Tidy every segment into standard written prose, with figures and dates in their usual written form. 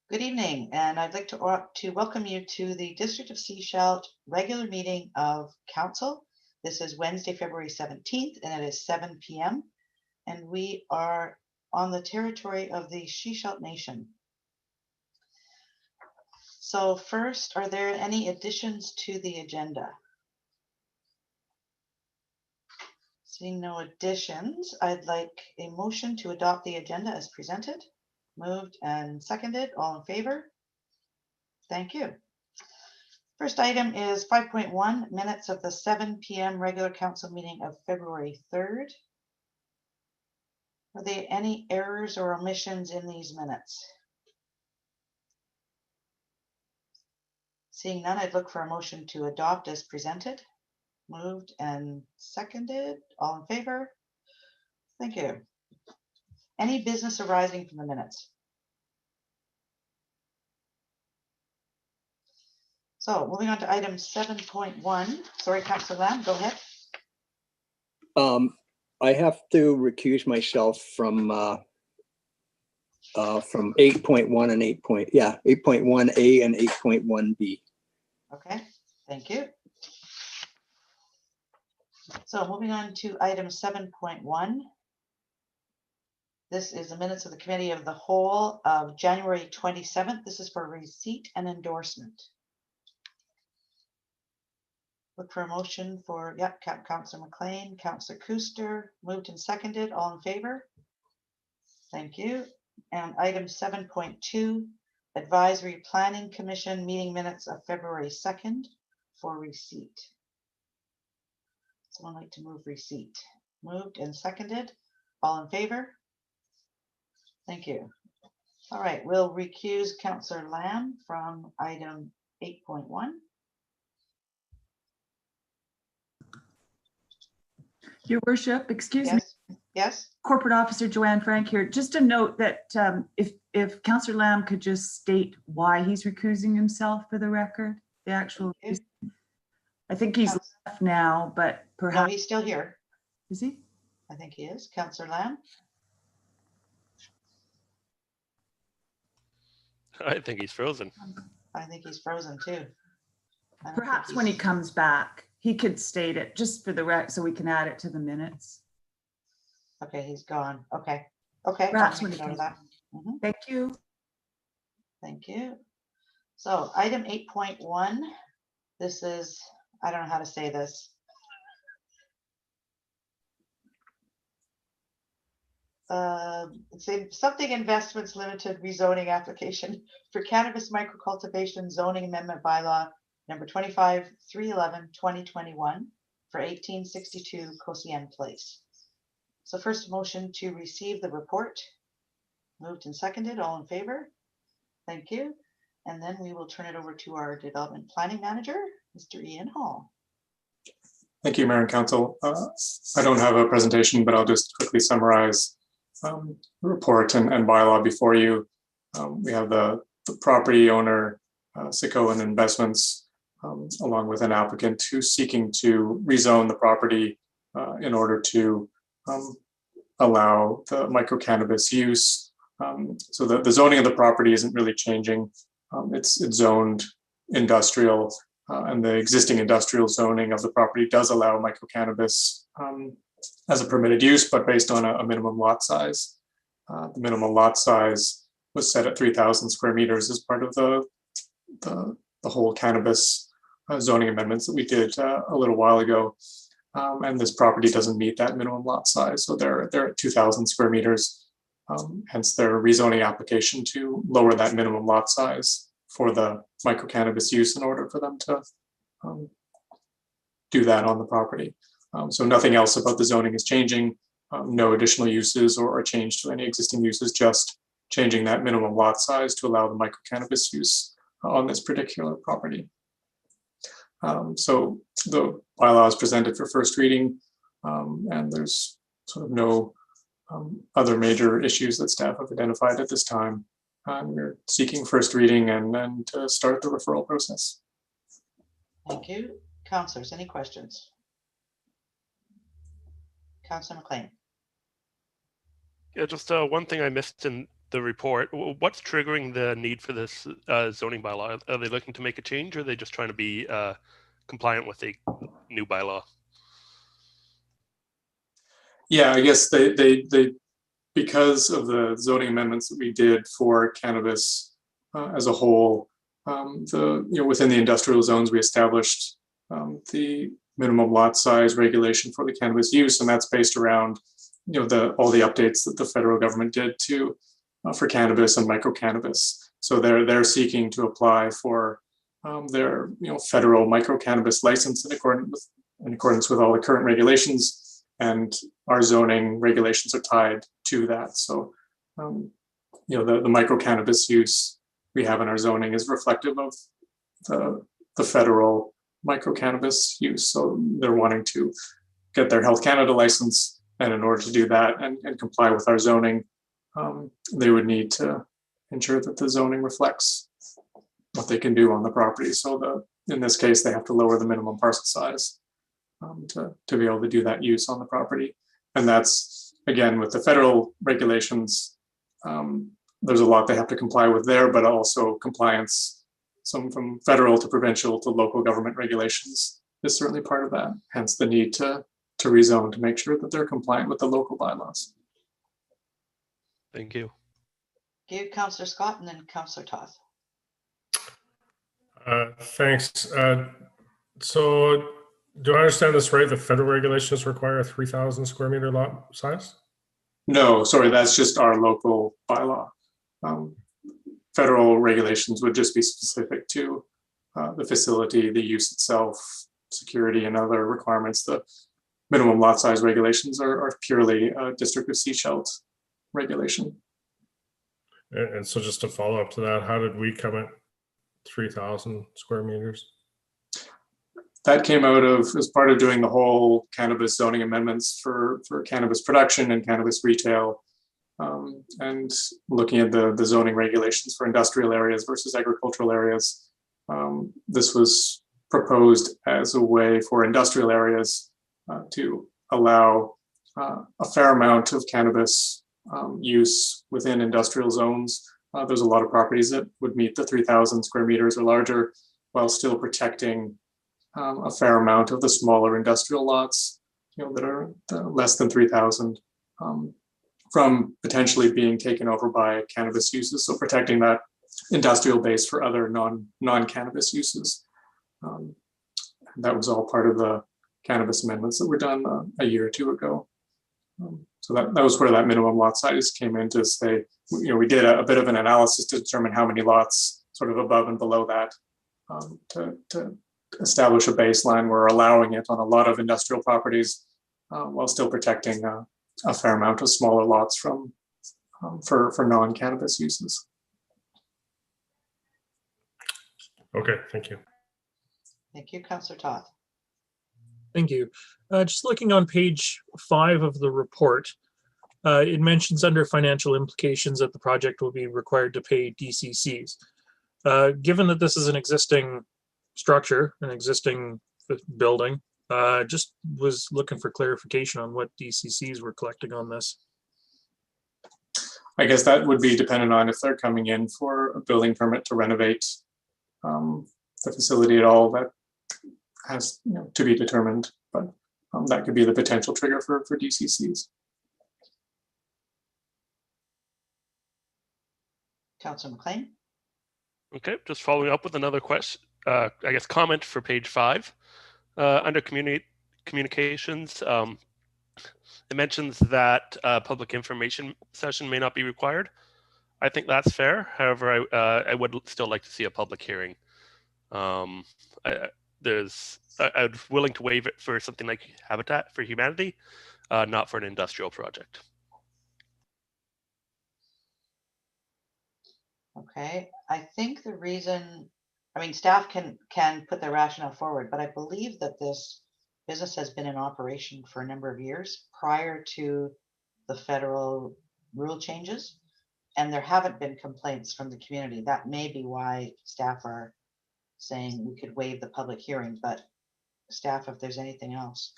Good evening, and I'd like to welcome you to the District of Sechelt regular meeting of Council. This is Wednesday, February 17th, and it is 7 p.m. And we are on the territory of the Sechelt Nation. So first, are there any additions to the agenda? Seeing no additions, I'd like a motion to adopt the agenda as presented. Moved and seconded. All in favor? Thank you. First item is 5.1, minutes of the 7 p.m. regular council meeting of February 3rd. Are there any errors or omissions in these minutes? Seeing none, I'd look for a motion to adopt as presented. Moved and seconded. All in favor? Thank you. Any business arising from the minutes? So moving on to item 7.1. Sorry, Councillor Lamb, go ahead. I have to recuse myself from 8.1 and 8.1A and 8.1B. Okay, thank you. So moving on to item 7.1. This is the minutes of the Committee of the Whole of January 27th. This is for receipt and endorsement. Look for a motion for, Councillor McLean, Councillor Kuster, moved and seconded. All in favor? Thank you. And item 7.2, Advisory Planning Commission meeting minutes of February 2nd for receipt. Someone like to move receipt? Moved and seconded. All in favor? Thank you. All right, we'll recuse Councillor Lamb from item 8.1. Your Worship, excuse me. Yes. Corporate Officer Joanne Frank here. Just a note that if Councillor Lamb could just state why he's recusing himself for the record, the actual reason. I think he's left now, but perhaps. No, he's still here. Is he? I think he is. Councillor Lamb? I think he's frozen. I think he's frozen too. Perhaps when he comes back, he could state it just for the rec so we can add it to the minutes. Okay, he's gone. Okay. Okay. Perhaps when he comes back. Mm-hmm. Thank you. Thank you. So item 8.1, this is, I don't know how to say this. It's something investments limited rezoning application for cannabis microcultivation zoning amendment bylaw number 25-311-2021 for 1862 Kosian Place. So first motion to receive the report. Moved and seconded. All in favor? Thank you. And then we will turn it over to our development planning manager, Mr. Ian Hall. Thank you, Mayor and Council. I don't have a presentation, but I'll just quickly summarize the report and bylaw before you. We have the property owner, Sicko Investments, along with an applicant who's seeking to rezone the property in order to allow the micro cannabis use. So the zoning of the property isn't really changing. It's zoned industrial, and the existing industrial zoning of the property does allow micro cannabis as a permitted use, but based on a minimum lot size. The minimum lot size was set at 3,000 square meters as part of the whole cannabis zoning amendments that we did a little while ago. And this property doesn't meet that minimum lot size. So they're at 2,000 square meters, hence their rezoning application to lower that minimum lot size for the micro cannabis use in order for them to do that on the property. So nothing else about the zoning is changing, no additional uses or a change to any existing uses, just changing that minimum lot size to allow the micro cannabis use on this particular property. So the bylaw is presented for first reading, and there's sort of no other major issues that staff have identified at this time. We're seeking first reading and then to start the referral process. Thank you. Councillors, any questions? Councillor McLean. Yeah, just one thing I missed in the report, what's triggering the need for this zoning bylaw? Are they looking to make a change, or are they just trying to be compliant with a new bylaw? Yeah, I guess they because of the zoning amendments that we did for cannabis as a whole, within the industrial zones, we established the minimum lot size regulation for the cannabis use, and that's based around all the updates that the federal government did to for cannabis and micro cannabis. So they're seeking to apply for their federal micro cannabis license in accordance with all the current regulations, and our zoning regulations are tied to that. So the micro cannabis use we have in our zoning is reflective of the federal micro cannabis use. So they're wanting to get their Health Canada license, and in order to do that and comply with our zoning, they would need to ensure that the zoning reflects what they can do on the property. So in this case, they have to lower the minimum parcel size to be able to do that use on the property. And that's, again, with the federal regulations, there's a lot they have to comply with there, but also compliance, some from federal to provincial to local government regulations is certainly part of that. Hence the need to rezone to make sure that they're compliant with the local bylaws. Thank you. Thank you, Councillor Scott, and then Councillor Toth. Thanks. So do I understand this right? The federal regulations require a 3,000 square meter lot size? No, sorry, that's just our local bylaw. Federal regulations would just be specific to the facility, the use itself, security, and other requirements. The minimum lot size regulations are purely a District of Sechelt regulation. And so just to follow up to that, how did we come at 3,000 square meters? That came out of as part of doing the whole cannabis zoning amendments for cannabis production and cannabis retail, and looking at the zoning regulations for industrial areas versus agricultural areas. This was proposed as a way for industrial areas to allow a fair amount of cannabis use within industrial zones. There's a lot of properties that would meet the 3,000 square meters or larger, while still protecting a fair amount of the smaller industrial lots, that are less than 3,000, from potentially being taken over by cannabis uses. So protecting that industrial base for other non-cannabis uses. That was all part of the cannabis amendments that were done a year or two ago. So that was where that minimum lot size came in to say, we did a bit of an analysis to determine how many lots sort of above and below that to establish a baseline. We're allowing it on a lot of industrial properties while still protecting a fair amount of smaller lots for non-cannabis uses. Okay, thank you. Thank you, Councillor Toth. Thank you. Just looking on page 5 of the report, it mentions under financial implications that the project will be required to pay DCCs. Given that this is an existing structure, an existing building, just was looking for clarification on what DCCs were collecting on this. I guess that would be dependent on if they're coming in for a building permit to renovate the facility at all. That has to be determined, but that could be the potential trigger for DCCs. Councillor McLean. Okay, just following up with another question, I guess comment for page 5. Under communications, it mentions that public information session may not be required. I think that's fair. However, I would still like to see a public hearing. I'm willing to waive it for something like Habitat for Humanity, not for an industrial project. Okay, I think the reason, staff can put their rationale forward, but I believe that this business has been in operation for a number of years prior to the federal rule changes, and there haven't been complaints from the community. That may be why staff are saying we could waive the public hearing, but staff, if there's anything else.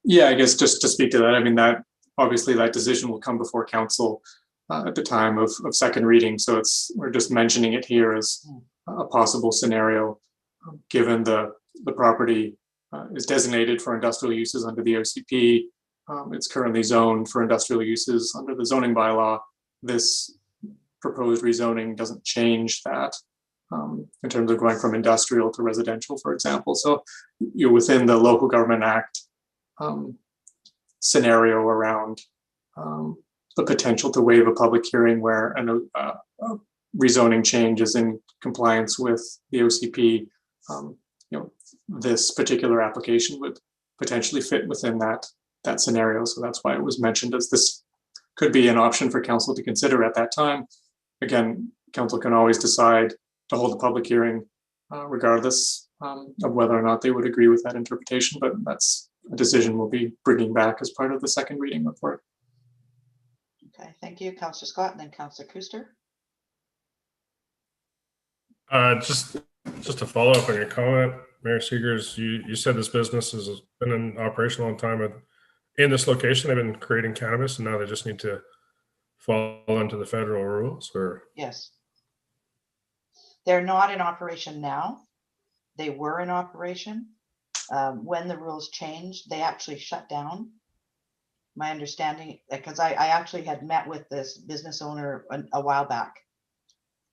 Yeah, I guess just to speak to that, that obviously that decision will come before council at the time of second reading. So we're just mentioning it here as a possible scenario, given the property is designated for industrial uses under the OCP. It's currently zoned for industrial uses under the zoning bylaw. This proposed rezoning doesn't change that in terms of going from industrial to residential, for example. So you're within the Local Government Act scenario around the potential to waive a public hearing where a rezoning change is in compliance with the OCP. This particular application would potentially fit within that scenario. So that's why it was mentioned as this could be an option for council to consider at that time. Again, council can always decide to hold a public hearing regardless of whether or not they would agree with that interpretation, but that's a decision we'll be bringing back as part of the second reading report. Okay, thank you, Councillor Scott, and then Councillor Kuster. Just to follow up on your comment, Mayor Seegers, you said this business has been in operation a long time. In this location, they've been creating cannabis, and now they just need to fall into the federal rules, or? Yes. They're not in operation now. They were in operation. When the rules changed, they actually shut down. My understanding, because I actually had met with this business owner a while back,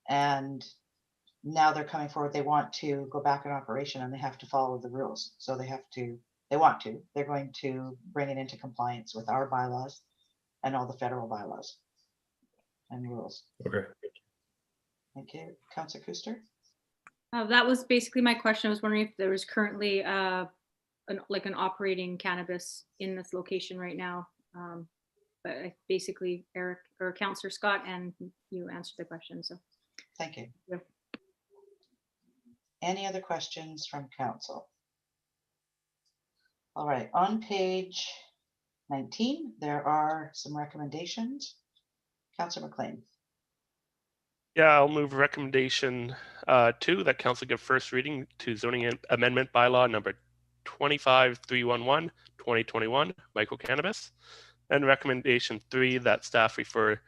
and now they're coming forward. They want to go back in operation, and they have to follow the rules. So they're going to bring it into compliance with our bylaws and all the federal bylaws and rules. Okay. Thank you. Councillor Kuster? That was basically my question. I was wondering if there was currently an operating cannabis in this location right now. But basically Eric or Councillor Scott and you answered the question. So Thank you. Yeah. Any other questions from council? All right, on page 19, there are some recommendations. Councillor McLean. Yeah, I'll move recommendation 2 that council give first reading to zoning amendment bylaw number 25311 2021 micro cannabis, and recommendation 3 that staff refer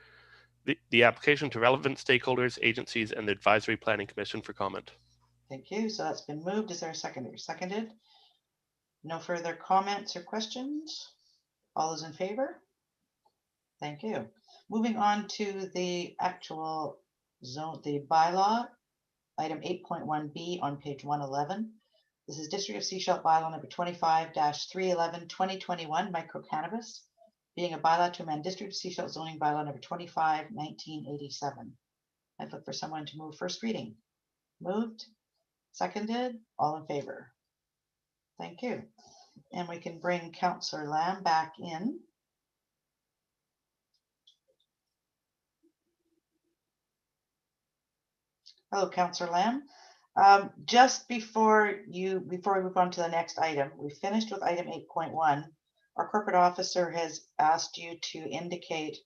the application to relevant stakeholders, agencies, and the advisory planning commission for comment. Thank you. So that's been moved. Is there a seconder? Seconded. No further comments or questions? All those in favor? Thank you. Moving on to the actual zone, the bylaw, item 8.1B on page 111. This is District of Sechelt bylaw number 25-311 2021 micro cannabis, being a bylaw to amend District of Sechelt zoning bylaw number 25 1987. I'd look for someone to move first reading. Moved, seconded, all in favor? Thank you. And we can bring Councillor Lamb back in. Hello, Councillor Lamb. Just before we move on to the next item, we finished with item 8.1. Our corporate officer has asked you to indicate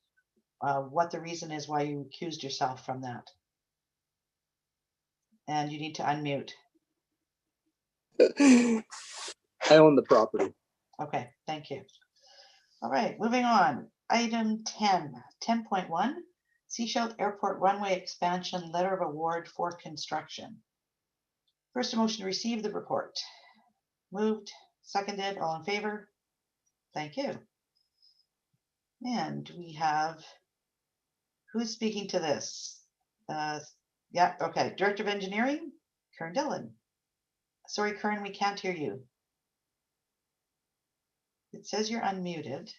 what the reason is why you recused yourself from that. And you need to unmute. I own the property. Okay, thank you. All right, moving on. Item 10.1, Sechelt Airport runway expansion letter of award for construction. First, a motion to receive the report. Moved, seconded, all in favor? Thank you. And we have, who's speaking to this? Yeah, okay, Director of Engineering, Kern Dillon. Sorry, Kern, we can't hear you. It says you're unmuted.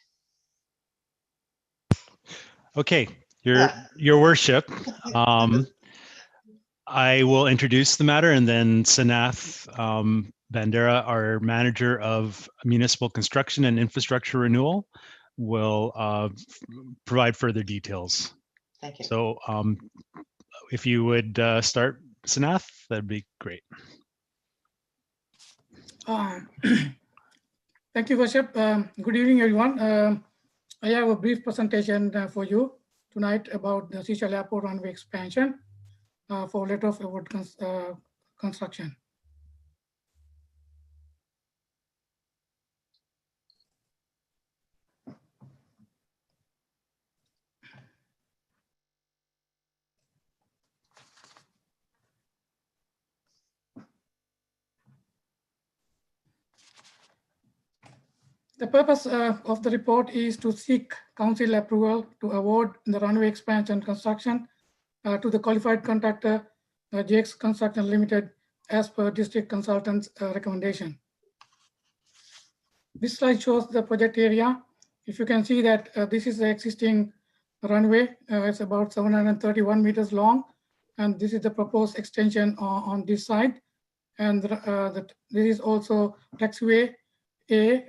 Okay, your worship. I will introduce the matter, and then Sanath Bandera, our manager of municipal construction and infrastructure renewal, will provide further details. Thank you. So if you would start, Sanath, that'd be great. Thank you, Worship. Good evening, everyone. I have a brief presentation for you tonight about the Sechelt Airport runway expansion for letter of award construction. The purpose of the report is to seek council approval to award the runway expansion construction to the qualified contractor, JX Construction Limited, as per district consultant's recommendation. This slide shows the project area. If you can see that this is the existing runway. It's about 731 meters long, and this is the proposed extension on this side. And this is also taxiway A,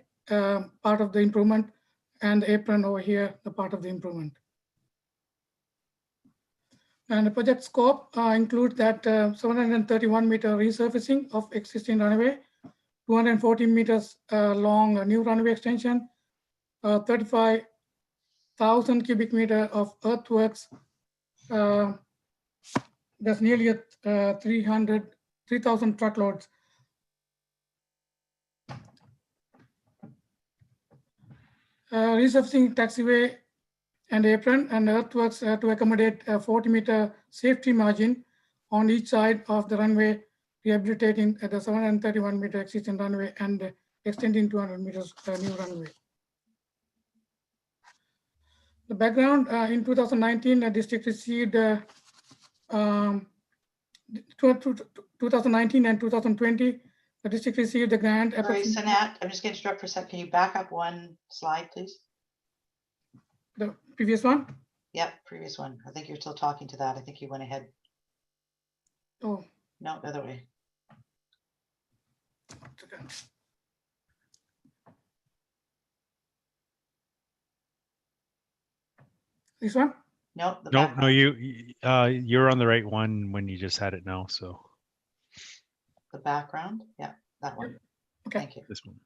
part of the improvement, and the apron over here, the part of the improvement. And the project scope includes that 731 meter resurfacing of existing runway, 240 meters long new runway extension, 35,000 cubic meter of earthworks. That's nearly 3,000 truckloads. Resurfacing taxiway and apron and earthworks to accommodate a 40-meter safety margin on each side of the runway, rehabilitating the 731-meter existing runway and extending 200 meters new runway. The background, in 2019, the district received 2019 and 2020, the district received a grant. Sorry, Sanat, I'm just going to interrupt for a second. Can you back up one slide, please? The previous one? Yep, previous one. I think you're still talking to that. I think you went ahead. Oh. No, the other way. This one? No, No, you're on the right one when you just had it now. So the background. Yeah, that one. Okay. Thank you. This one.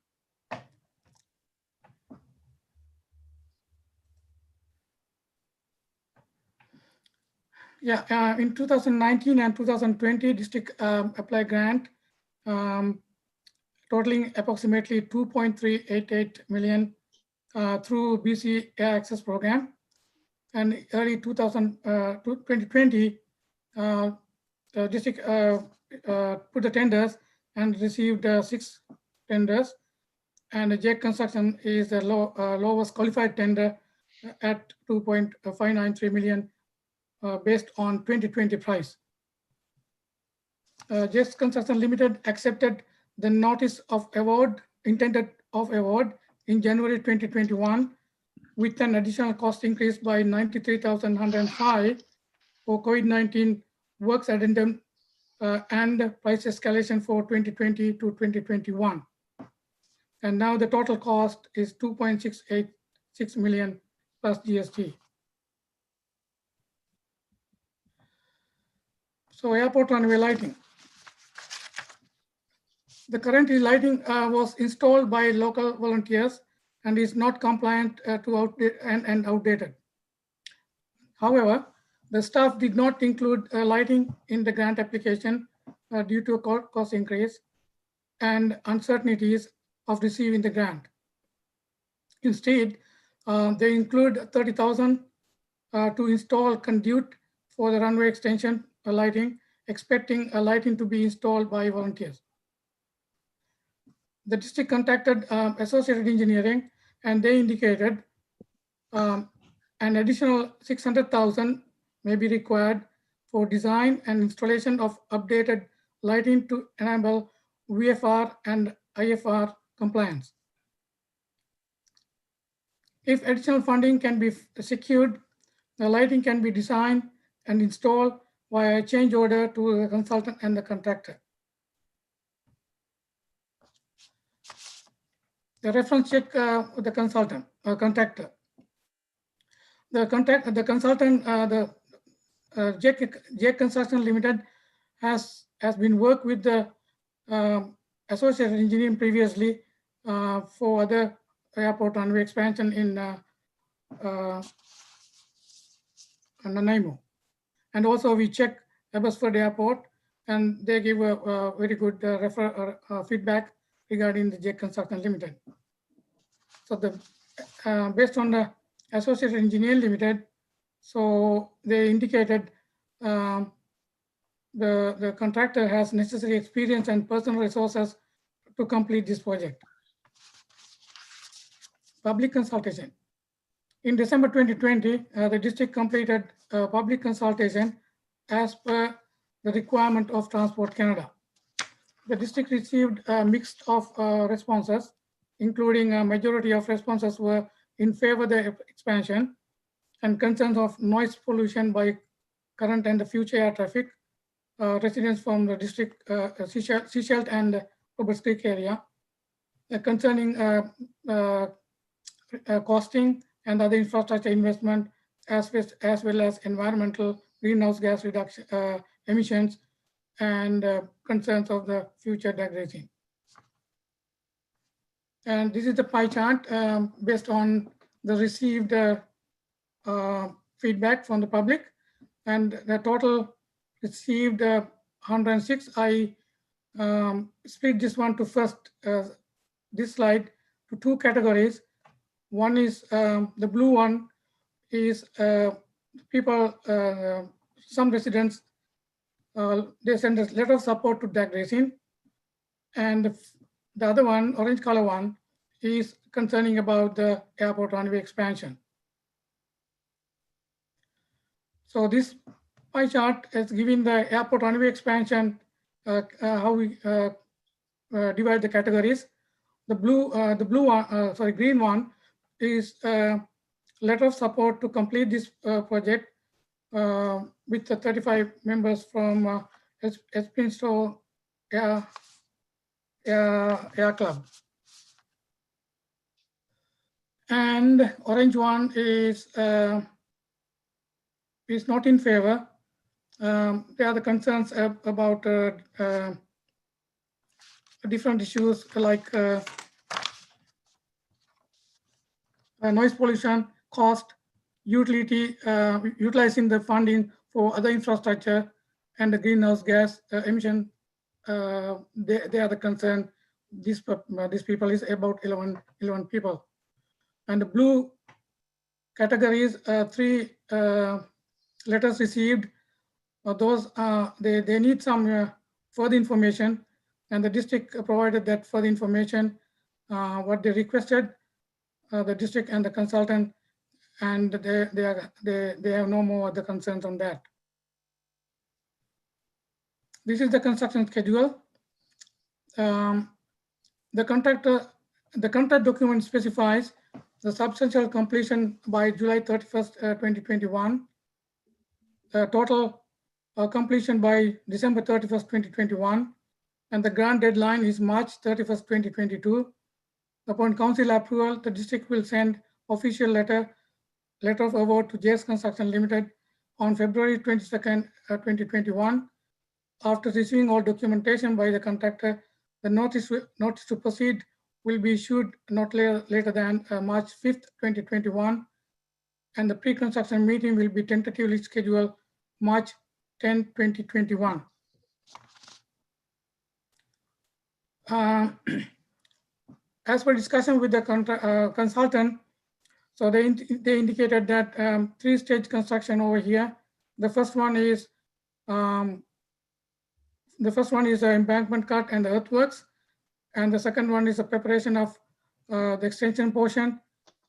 Yeah, in 2019 and 2020, district applied grant totaling approximately 2.388 million through BC Air Access Program. And early 2020, the district put the tenders and received 6 tenders. And the JEC Construction is the lowest qualified tender at 2.593 million based on 2020 price. JEC Construction Limited accepted the notice of award, intended of award in January 2021, with an additional cost increase by 93,105 for COVID-19 works addendum and price escalation for 2020 to 2021. And now the total cost is 2.686 million plus GST. So airport runway lighting. The current lighting was installed by local volunteers and is not compliant and outdated. However, the staff did not include lighting in the grant application due to a cost increase and uncertainties of receiving the grant. Instead, they include 30,000 to install conduit for the runway extension lighting, expecting a lighting to be installed by volunteers. The district contacted Associated Engineering, and they indicated an additional 600,000 may be required for design and installation of updated lighting to enable VFR and IFR compliance. If additional funding can be secured, the lighting can be designed and installed via change order to the consultant and the contractor. The reference check with the consultant or contractor. The consultant, the JEC Construction Limited has been worked with the Associated Engineering previously for other airport runway expansion in Nanaimo. And also we checked Abbotsford Airport, and they give a very good feedback regarding the JEC Construction Limited. So based on the Associated Engineering Limited, so they indicated the contractor has necessary experience and personal resources to complete this project. public consultation. In December 2020, the district completed public consultation as per the requirement of Transport Canada. The district received a mix of responses, including a majority of responses were in favor of the expansion, and concerns of noise pollution by current and the future air traffic, residents from the district, Seashell and Roberts Creek area, concerning costing and other infrastructure investment, as well as environmental greenhouse gas reduction emissions, and concerns of the future degradation. And this is the pie chart based on the received feedback from the public, and the total received 106. I split this one to first, this slide, to two categories. One is the blue one is people, some residents, they send a letter of support to DAC Racing. And the other one, orange color one, is concerning about the airport runway expansion. So this pie chart is giving the airport runway expansion, how we divide the categories. The green one is letter of support to complete this project with the 35 members from Espinsto Air Club. And orange one is not in favor. There are the concerns about different issues like noise pollution, cost, utility, utilizing the funding for other infrastructure, and the greenhouse gas emission. They are the concern. These people is about 11 people. And the blue categories, 3 letters received. Those they need some further information, and the district provided that further information what they requested, the district and the consultant, and they have no more other concerns on that. This is the construction schedule. The contract document specifies the substantial completion by July 31st, 2021. Total completion by December 31st, 2021. And the grant deadline is March 31st, 2022. Upon council approval, the district will send official letter of award to JS Construction Limited on February 22nd, 2021. After receiving all documentation by the contractor, the notice to proceed will be issued not later than March 5th, 2021. And the pre-construction meeting will be tentatively scheduled March 10, 2021. As per discussion with the consultant, so they indicated that 3-stage construction over here. The first one is an embankment cut and earthworks, and the second one is a preparation of the extension portion,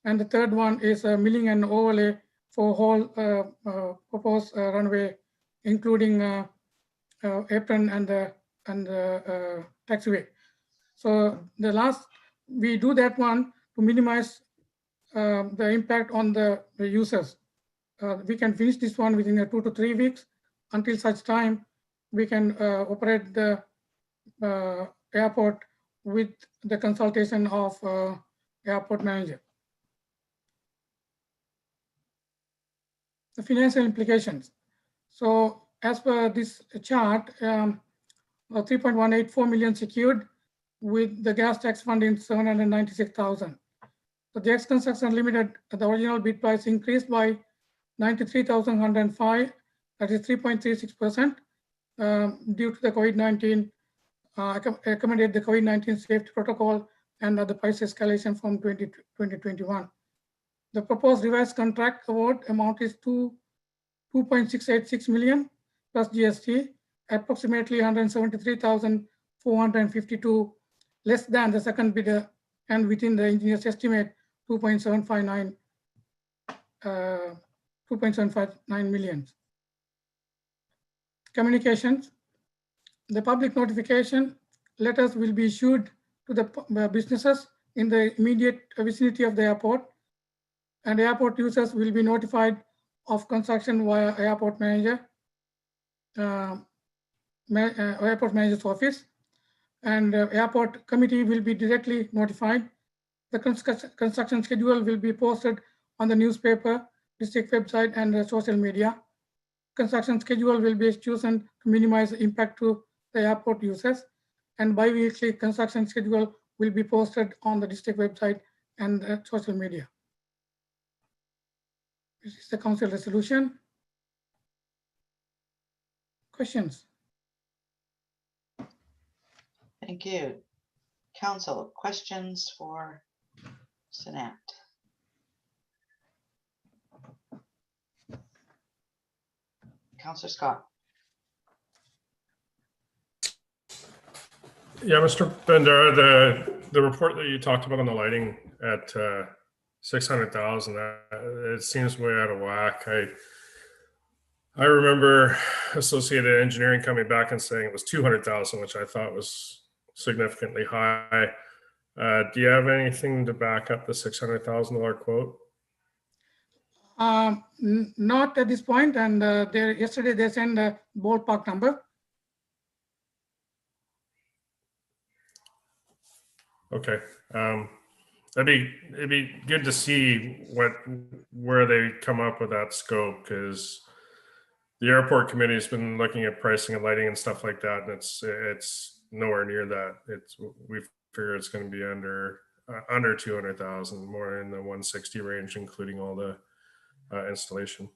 and the third one is a milling and overlay for whole proposed runway, including apron and the taxiway. So the last, we do that one to minimize the impact on the users. We can finish this one within 2 to 3 weeks. Until such time, we can operate the airport with the consultation of airport manager. The financial implications. So as per this chart, 3.184 million secured with the gas tax funding 796,000. So JX Construction Limited, the original bid price increased by 93,105, that is 3.36%, due to the COVID-19, accommodate the COVID-19 safety protocol and the price escalation from 2021. The proposed revised contract award amount is 2.686 million plus GST, approximately 173,452 less than the second bidder and within the engineer's estimate 2.759 million. Communications. The public notification letters will be issued to the businesses in the immediate vicinity of the airport, and airport users will be notified of construction via airport manager, airport manager's office, and airport committee will be directly notified. The construction schedule will be posted on the newspaper, district website, and social media. Construction schedule will be chosen to minimize the impact to the airport users, and bi-weekly construction schedule will be posted on the district website and social media. This is the council resolution. Questions? Thank you. Council, questions for Sanat? Councillor Scott. Yeah, Mr. Bandera, the report that you talked about on the lighting at 600,000, it seems way out of whack. I remember Associated Engineering coming back and saying it was 200,000, which I thought was significantly high. Do you have anything to back up the $600,000 quote? Not at this point, and yesterday they sent a ballpark number. Okay, it'd be good to see where they come up with that scope, because the airport committee has been looking at pricing and lighting and stuff like that, and it's nowhere near that. We figure it's going to be under 200,000, more in the 160 range, including all the installation.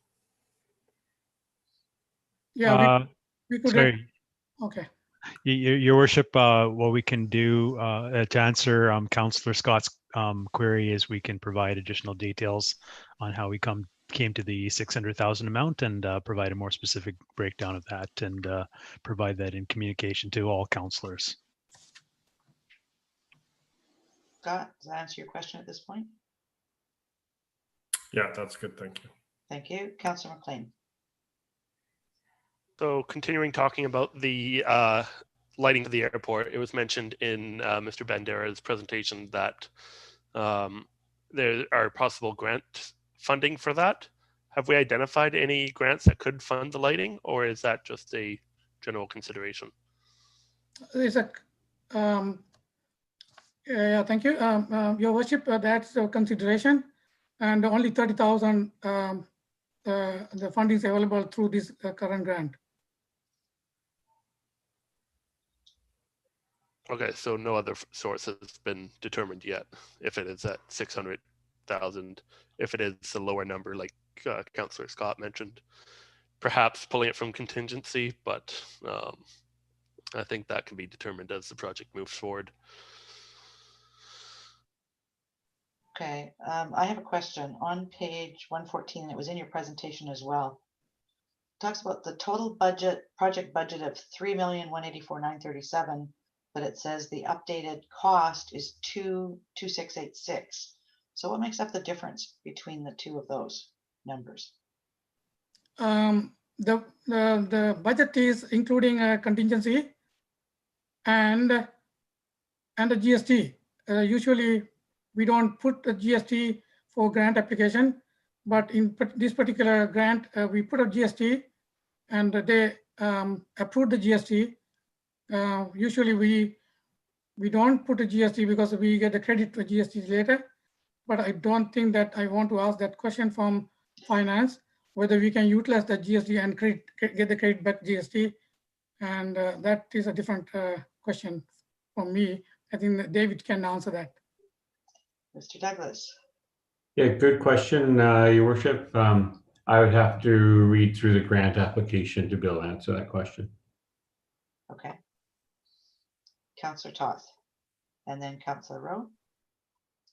Yeah, we could. Sorry. Okay. Your worship, what we can do to answer Councillor Scott's query is we can provide additional details on how we came to the 600,000 amount, and provide a more specific breakdown of that, and provide that in communication to all councillors. Scott, does that answer your question at this point? Yeah, that's good. Thank you. Thank you. Councillor McLean. So continuing talking about the lighting of the airport, it was mentioned in Mr. Bandera's presentation that there are possible grant funding for that. Have we identified any grants that could fund the lighting, or is that just a general consideration? It's a yeah, thank you, Your Worship. That's a consideration, and only 30,000 the funding is available through this current grant. Okay, so no other source has been determined yet. If it is at 600,000, if it is a lower number, like Councillor Scott mentioned, perhaps pulling it from contingency, but I think that can be determined as the project moves forward. Okay, I have a question on page 114. It was in your presentation as well. It talks about the total project budget of 3,184,937, but it says the updated cost is 22686. So what makes up the difference between the two of those numbers? The budget is including a contingency and the GST. Usually we don't put the GST for grant application, but in this particular grant, we put a GST, and they approved the GST. Usually we don't put a GST because we get the credit for GST later, but I don't think that I want to ask that question from finance, whether we can utilize the GST and get the credit back GST, and that is a different question from me. I think David can answer that. Mr. Douglas. Yeah, good question, Your Worship. I would have to read through the grant application to be able to answer that question. Okay. Councillor Toth, and then Councillor Rowe.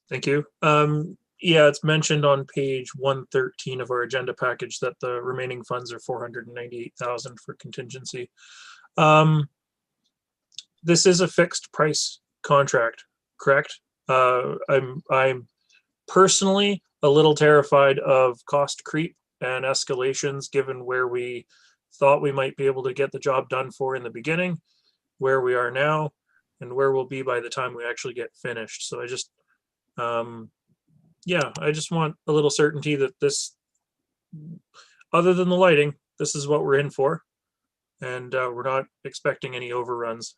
Thank you. Yeah, it's mentioned on page 113 of our agenda package that the remaining funds are 498,000 for contingency. This is a fixed price contract, correct? I'm personally a little terrified of cost creep and escalations, given where we thought we might be able to get the job done for in the beginning, where we are now, and where we'll be by the time we actually get finished. So I just, yeah, I just want a little certainty that this, other than the lighting, this is what we're in for. And we're not expecting any overruns.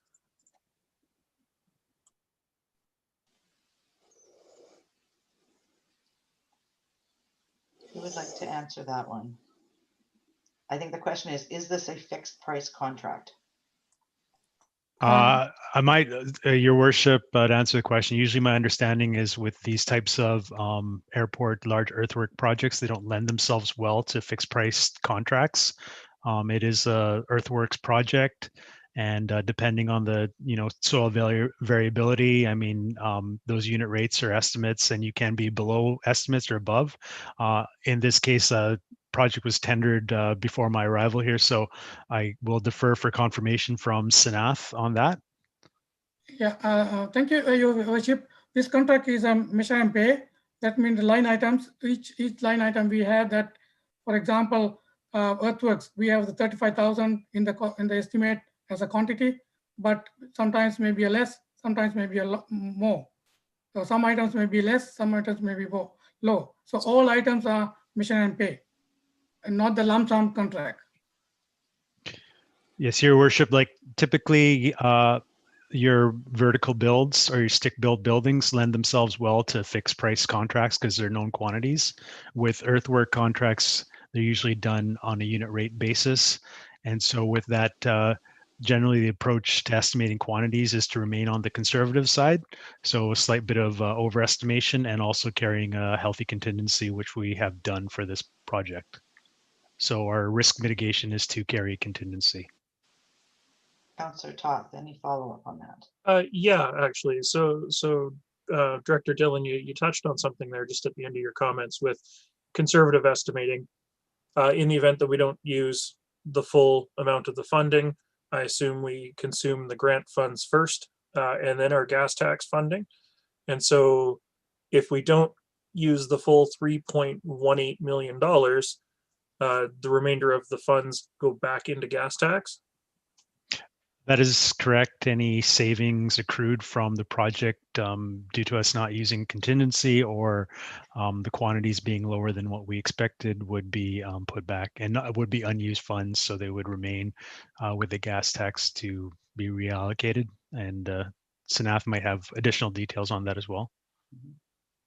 Who would like to answer that one? I think the question is this a fixed price contract? I might, Your Worship, to answer the question. Usually, my understanding is with these types of airport large earthwork projects, they don't lend themselves well to fixed price contracts. It is a earthworks project, and depending on the soil variability, I mean those unit rates are estimates, and you can be below estimates or above. In this case, project was tendered before my arrival here, so I will defer for confirmation from Sanath on that. Yeah, thank you, Your Worship. This contract is measure and pay. That means the line items, each line item we have that, for example, earthworks, we have the 35,000 in the estimate as a quantity, but sometimes maybe a less, sometimes maybe a lot more. So some items may be less, some items may be low. So all items are mission and pay, and not the lump sum contract. Yes, Your Worship, like typically your vertical builds or your stick built buildings lend themselves well to fixed price contracts because they're known quantities. With earthwork contracts, they're usually done on a unit rate basis. And so with that, generally the approach to estimating quantities is to remain on the conservative side. So a slight bit of overestimation and also carrying a healthy contingency, which we have done for this project. So our risk mitigation is to carry contingency. Councillor Toth, any follow-up on that? Yeah, actually. So Director Dillon, you touched on something there just at the end of your comments with conservative estimating. In the event that we don't use the full amount of the funding, I assume we consume the grant funds first and then our gas tax funding. And so if we don't use the full $3.18 million, the remainder of the funds go back into gas tax. That is correct. Any savings accrued from the project due to us not using contingency or the quantities being lower than what we expected would be put back, and would be unused funds, so they would remain with the gas tax to be reallocated. And Sanath might have additional details on that as well.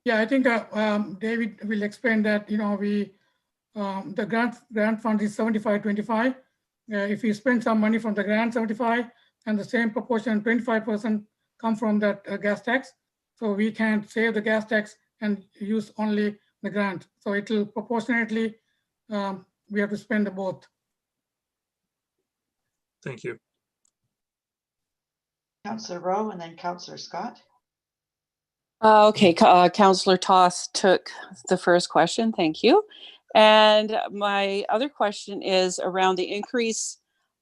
Yeah, I think David will explain that. We the grant fund is 75-25. If you spend some money from the grant 75 and the same proportion 25% come from that gas tax, so we can save the gas tax and use only the grant. So it will proportionately, we have to spend both. Thank you. Councillor Rowe and then Councillor Scott. Okay, Councillor Toth took the first question. Thank you. And my other question is around the increase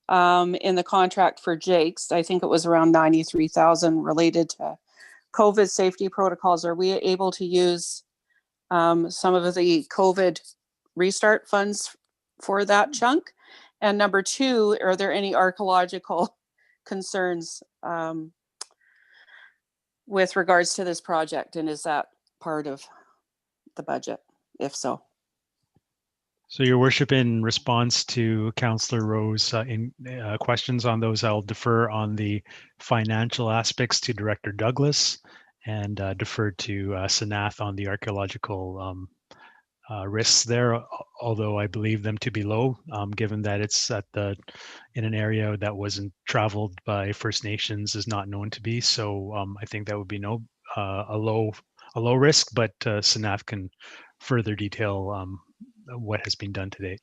in the contract for Jake's. I think it was around 93,000 related to COVID safety protocols. Are we able to use some of the COVID restart funds for that chunk? And number two, are there any archaeological concerns with regards to this project, and is that part of the budget, if so? So, Your Worship, in response to Councillor Rowe's questions on those, I'll defer on the financial aspects to Director Douglas and defer to Sanath on the archaeological risks there, although I believe them to be low, given that it's in an area that wasn't traveled by First Nations, is not known to be. So I think that would be a low risk, but Sanath can further detail what has been done to date.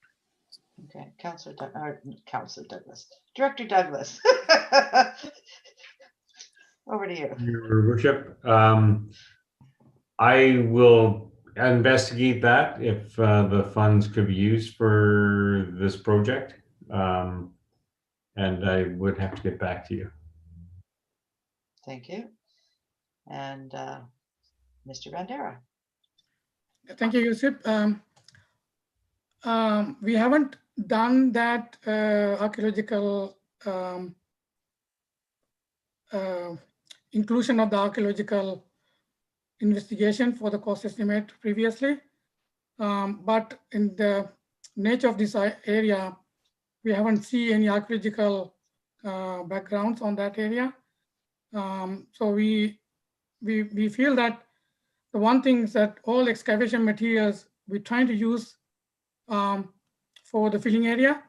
Okay, Councillor Douglas, Director Douglas. Over to you. Your Worship, I will investigate that if the funds could be used for this project, and I would have to get back to you. Thank you. And Mr. Bandera. Thank you, Yusuf. We haven't done that archaeological inclusion of the archaeological investigation for the cost estimate previously. But in the nature of this area, we haven't seen any archaeological backgrounds on that area. So we feel that the one thing is that all excavation materials we're trying to use for the filling area,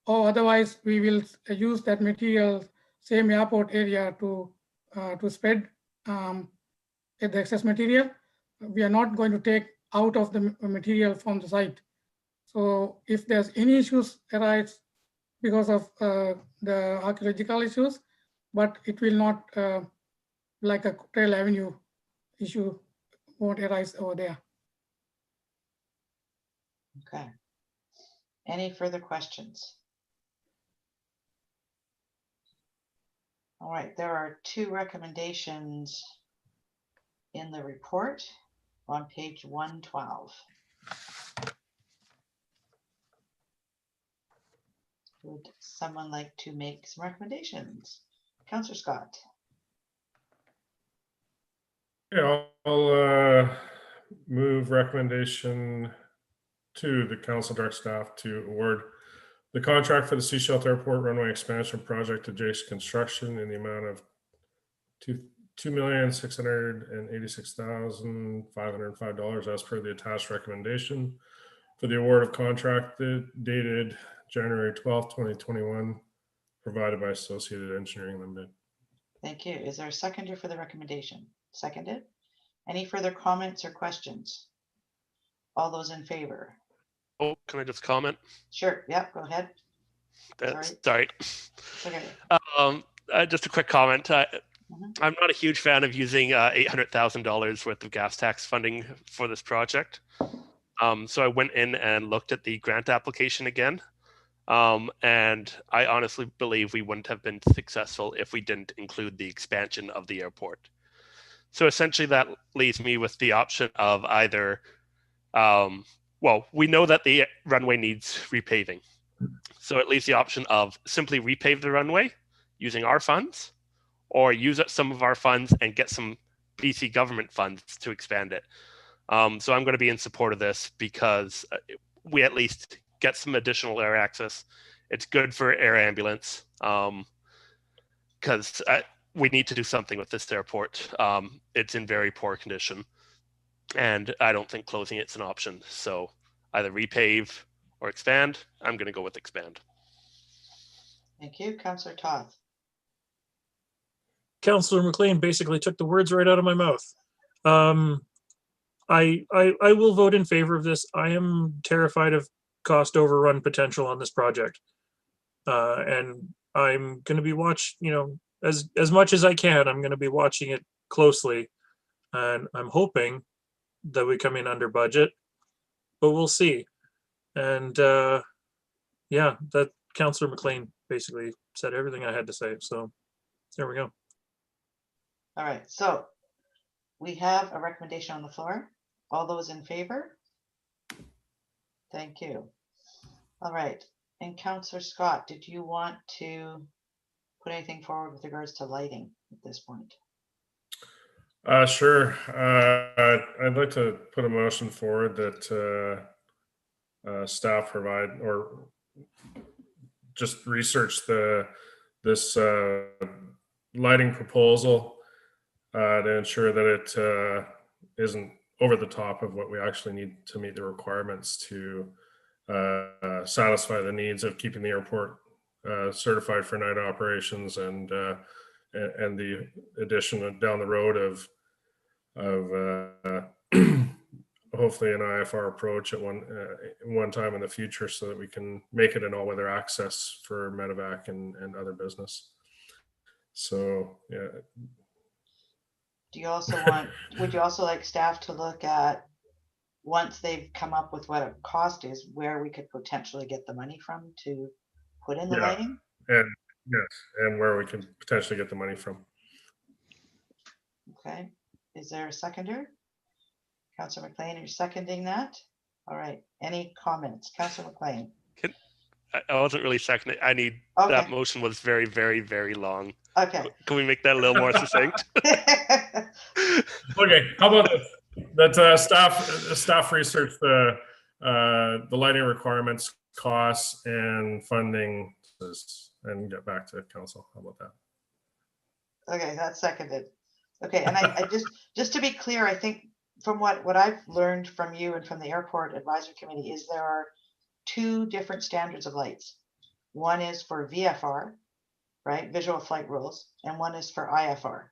or otherwise we will use that material, same airport area to spread the excess material. We are not going to take out of the material from the site. So if there's any issues arise because of the archaeological issues, but it will not like a Trail Avenue issue won't arise over there. Okay. Any further questions? All right, there are 2 recommendations in the report on page 112. Would someone like to make some recommendations? Councillor Scott. Yeah, I'll move recommendation to the council direct staff to award the contract for the Sea Shelter Airport runway expansion project to Jace Construction in the amount of $2,686,505 as per the attached recommendation for the award of contract dated January 12th, 2021, provided by Associated Engineering Limited. Thank you. Is there a seconder for the recommendation? Seconded. Any further comments or questions? All those in favor? Oh, can I just comment? Sure. Yeah, go ahead. Sorry. Okay. Just a quick comment. I'm not a huge fan of using $800,000 worth of gas tax funding for this project. So I went in and looked at the grant application again. And I honestly believe we wouldn't have been successful if we didn't include the expansion of the airport. So essentially that leaves me with the option of either, well, we know that the runway needs repaving. So it leaves the option of simply repave the runway using our funds, or use up some of our funds and get some BC government funds to expand it. So I'm going to be in support of this because we at least get some additional air access. It's good for air ambulance because we need to do something with this airport. It's in very poor condition, and I don't think closing it's an option. So either repave or expand. I'm going to go with expand. Thank you. Councillor Toth. Councillor McLean basically took the words right out of my mouth. I will vote in favor of this. I am terrified of cost overrun potential on this project. And I'm going to be as much as I can, I'm going to be watching it closely. And I'm hoping that we come in under budget, but we'll see. And yeah, that Councillor McLean basically said everything I had to say. So there we go. All right, so we have a recommendation on the floor. All those in favor? Thank you. All right, and Councillor Scott, did you want to put anything forward with regards to lighting at this point? Sure. I'd like to put a motion forward that staff provide or just research this lighting proposal to ensure that it isn't over the top of what we actually need to meet the requirements to satisfy the needs of keeping the airport certified for night operations and the addition down the road of hopefully an IFR approach at one time in the future, so that we can make it an all-weather access for medevac and other business. So yeah. Do you also want, would you also like staff to look at, once they've come up with what a cost is, where we could potentially get the money from to put in the lighting? And yes, and where we can potentially get the money from. Okay, is there a seconder? Councillor McLean, you're seconding that? All right, any comments? Councillor McLean? I wasn't really seconding. I need, Okay. that motion was very, very, very long. Okay. Can we make that a little more succinct? Okay, how about this? That staff research the lighting requirements, costs, and funding, and get back to council. How about that? Okay, that's seconded. Okay, and I just to be clear, I think from what I've learned from you and from the Airport Advisory Committee is there are two different standards of lights. One is for VFR, right, visual flight rules, and one is for IFR,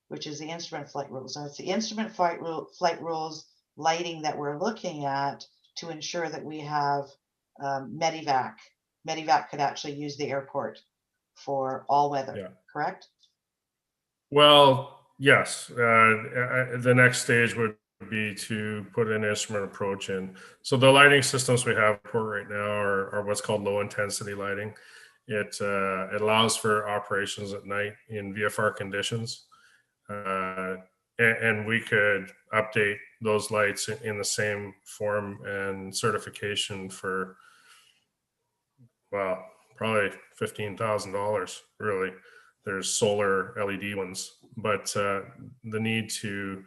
which is the instrument flight rules. And it's the instrument flight rules lighting that we're looking at to ensure that we have Medivac. Medivac could actually use the airport for all weather, Yeah. correct? Well, yes. The next stage would be to put an instrument approach in. So the lighting systems we have right now are what's called low intensity lighting. It allows for operations at night in VFR conditions. And we could update those lights in the same form and certification for, well, probably $15,000 really. There's solar LED ones, but the need to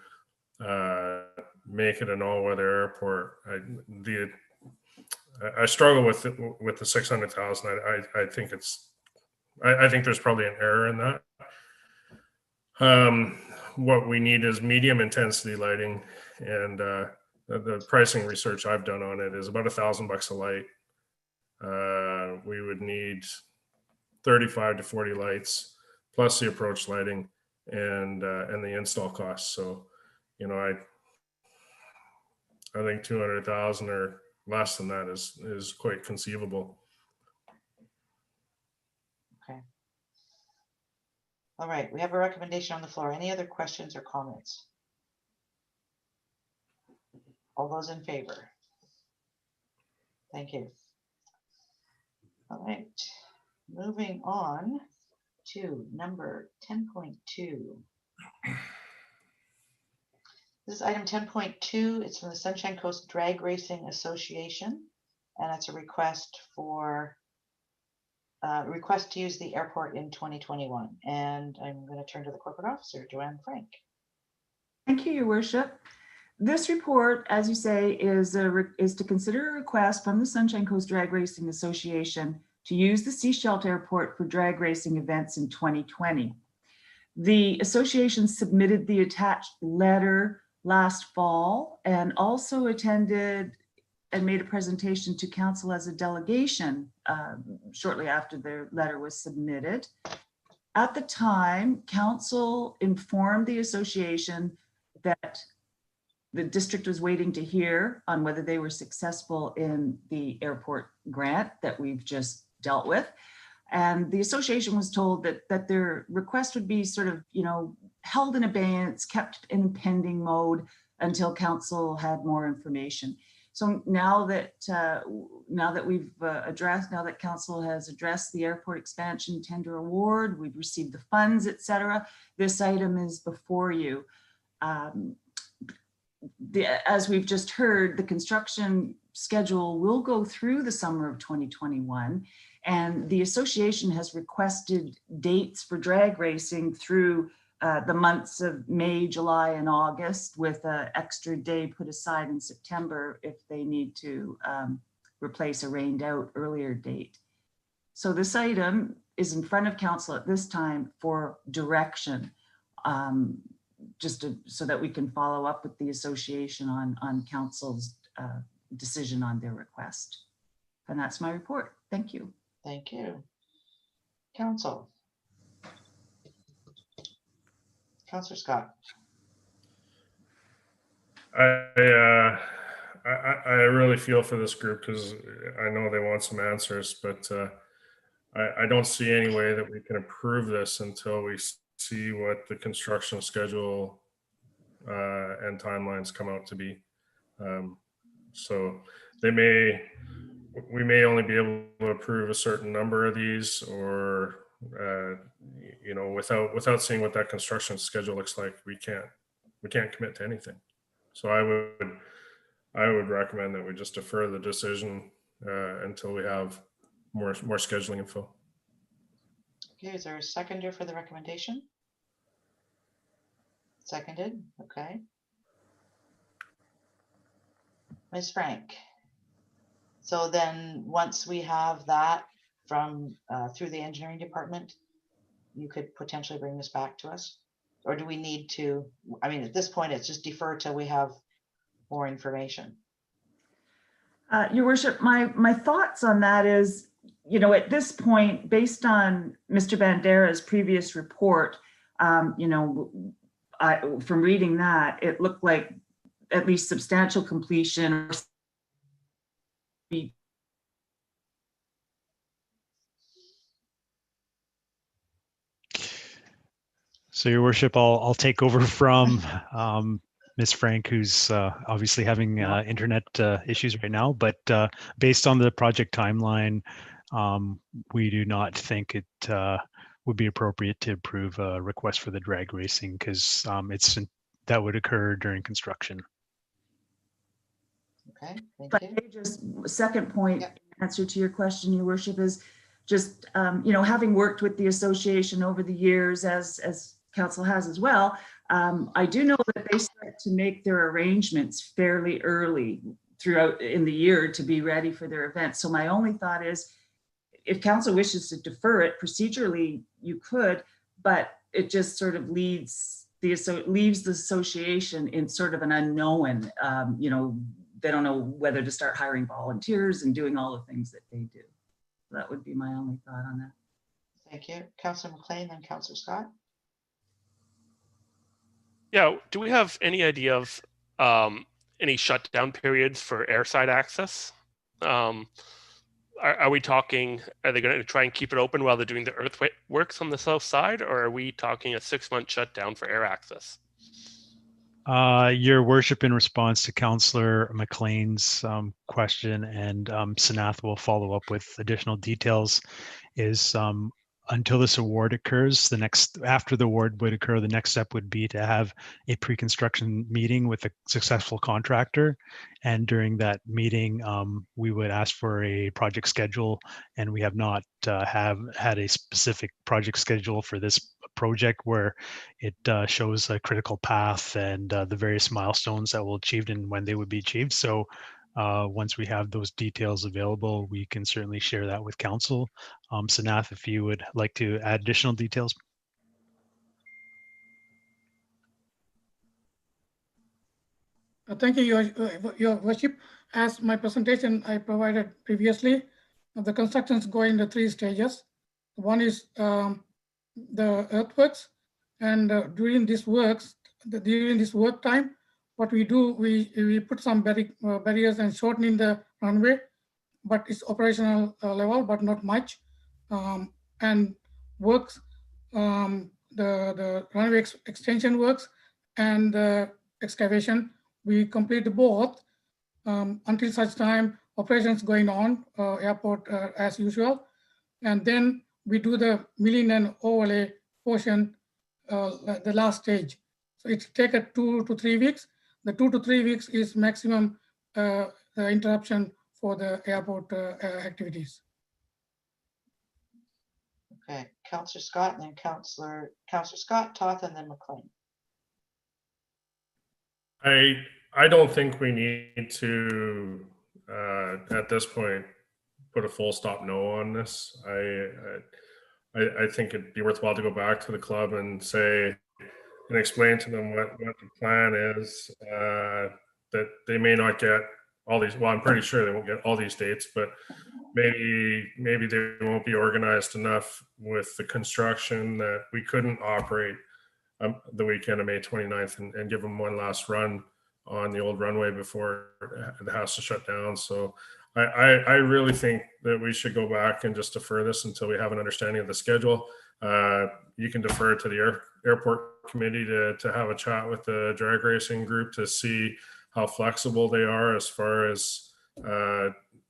make it an all-weather airport, I struggle with the 600,000. I think I think there's probably an error in that. What we need is medium intensity lighting, and the pricing research I've done on it is about $1,000 a light. We would need 35 to 40 lights plus the approach lighting and the install costs. So, you know, I think 200,000 or less than that is quite conceivable. Okay. All right, we have a recommendation on the floor. Any other questions or comments? All those in favor? Thank you. All right, moving on to number 10.2. This is item 10.2. It's from the Sunshine Coast Drag Racing Association, and it's a request for request to use the airport in 2021. And I'm going to turn to the corporate officer, Joanne Frank. Thank you, Your Worship. This report, as you say, is to consider a request from the Sunshine Coast Drag Racing Association to use the Seashelt Airport for drag racing events in 2020. The association submitted the attached letter last fall and also attended and made a presentation to council as a delegation shortly after their letter was submitted. At the time, council informed the association that the district was waiting to hear on whether they were successful in the airport grant that we've just dealt with. And the association was told that their request would be sort of, you know, held in abeyance, kept in pending mode until council had more information. So now that we've addressed, now that council has addressed the airport expansion tender award, we've received the funds, etc., this item is before you. As we've just heard, the construction schedule will go through the summer of 2021, and the association has requested dates for drag racing through the months of May, July, and August, with an extra day put aside in September if they need to replace a rained out earlier date. So this item is in front of council at this time for direction, so that we can follow up with the association on council's decision on their request. And that's my report. Thank you. Thank you. Council. Councillor Scott. I really feel for this group because I know they want some answers, but I don't see any way that we can approve this until we see what the construction schedule and timelines come out to be. So we may only be able to approve a certain number of these, or you know, without seeing what that construction schedule looks like, we can't commit to anything. So I would recommend that we just defer the decision until we have more scheduling info. Okay, is there a seconder for the recommendation? Seconded, okay. Ms. Frank. So then, once we have that from, through the engineering department, you could potentially bring this back to us? Or do we need to, I mean, at this point, it's just defer till we have more information. Your worship, my thoughts on that is, you know, at this point, based on Mr. Bandera's previous report, you know, from reading that, it looked like at least substantial completion. So, Your Worship, I'll take over from Ms. Frank, who's obviously having internet issues right now. But based on the project timeline, we do not think it would be appropriate to approve a request for the drag racing because that would occur during construction. Okay, thank But you. just second point, Yep. answer to your question, Your Worship, is just, you know, having worked with the association over the years, as council has as well, I do know that they start to make their arrangements fairly early throughout in the year to be ready for their event. So my only thought is, if council wishes to defer it procedurally, you could, but it just sort of leaves the association in sort of an unknown. You know, they don't know whether to start hiring volunteers and doing all the things that they do. That would be my only thought on that. Thank you. Councillor McLean and Councillor Scott. Yeah, do we have any idea of any shutdown periods for airside access? Are we talking, are they going to try and keep it open while they're doing the earthworks on the south side, or are we talking a 6-month shutdown for air access? Your Worship, in response to Councillor McLean's question, and Sanath will follow up with additional details, is until this award occurs, after the award would occur, the next step would be to have a pre-construction meeting with a successful contractor. And during that meeting, we would ask for a project schedule, and we have not had a specific project schedule for this project where it shows a critical path and the various milestones that will achieved and when they would be achieved. So once we have those details available, we can certainly share that with council. Sanath, if you would like to add additional details. Thank you, Your Worship. As my presentation I provided previously, the construction is going to 3 stages. One is the earthworks, and during this work time, what we do, we put some barriers and shortening the runway, but it's operational level, but not much. And works, the runway extension works and the excavation, we complete both until such time operations going on airport as usual. And then we do the milling and overlay portion, the last stage. So it's take 2 to 3 weeks. The 2 to 3 weeks is maximum interruption for the airport activities. Okay, Councillor Scott, and then Councillor Scott, Toth, and then McLean. I don't think we need to at this point put a full stop no on this. I think it'd be worthwhile to go back to the club and say and explain to them what the plan is. That they may not get all these. Well, I'm pretty sure they won't get all these dates, but maybe they won't be organized enough with the construction that we couldn't operate the weekend of May 29th and give them one last run on the old runway before it has to shut down. So I really think that we should go back and just defer this until we have an understanding of the schedule. You can defer to the airport committee to have a chat with the drag racing group to see how flexible they are as far as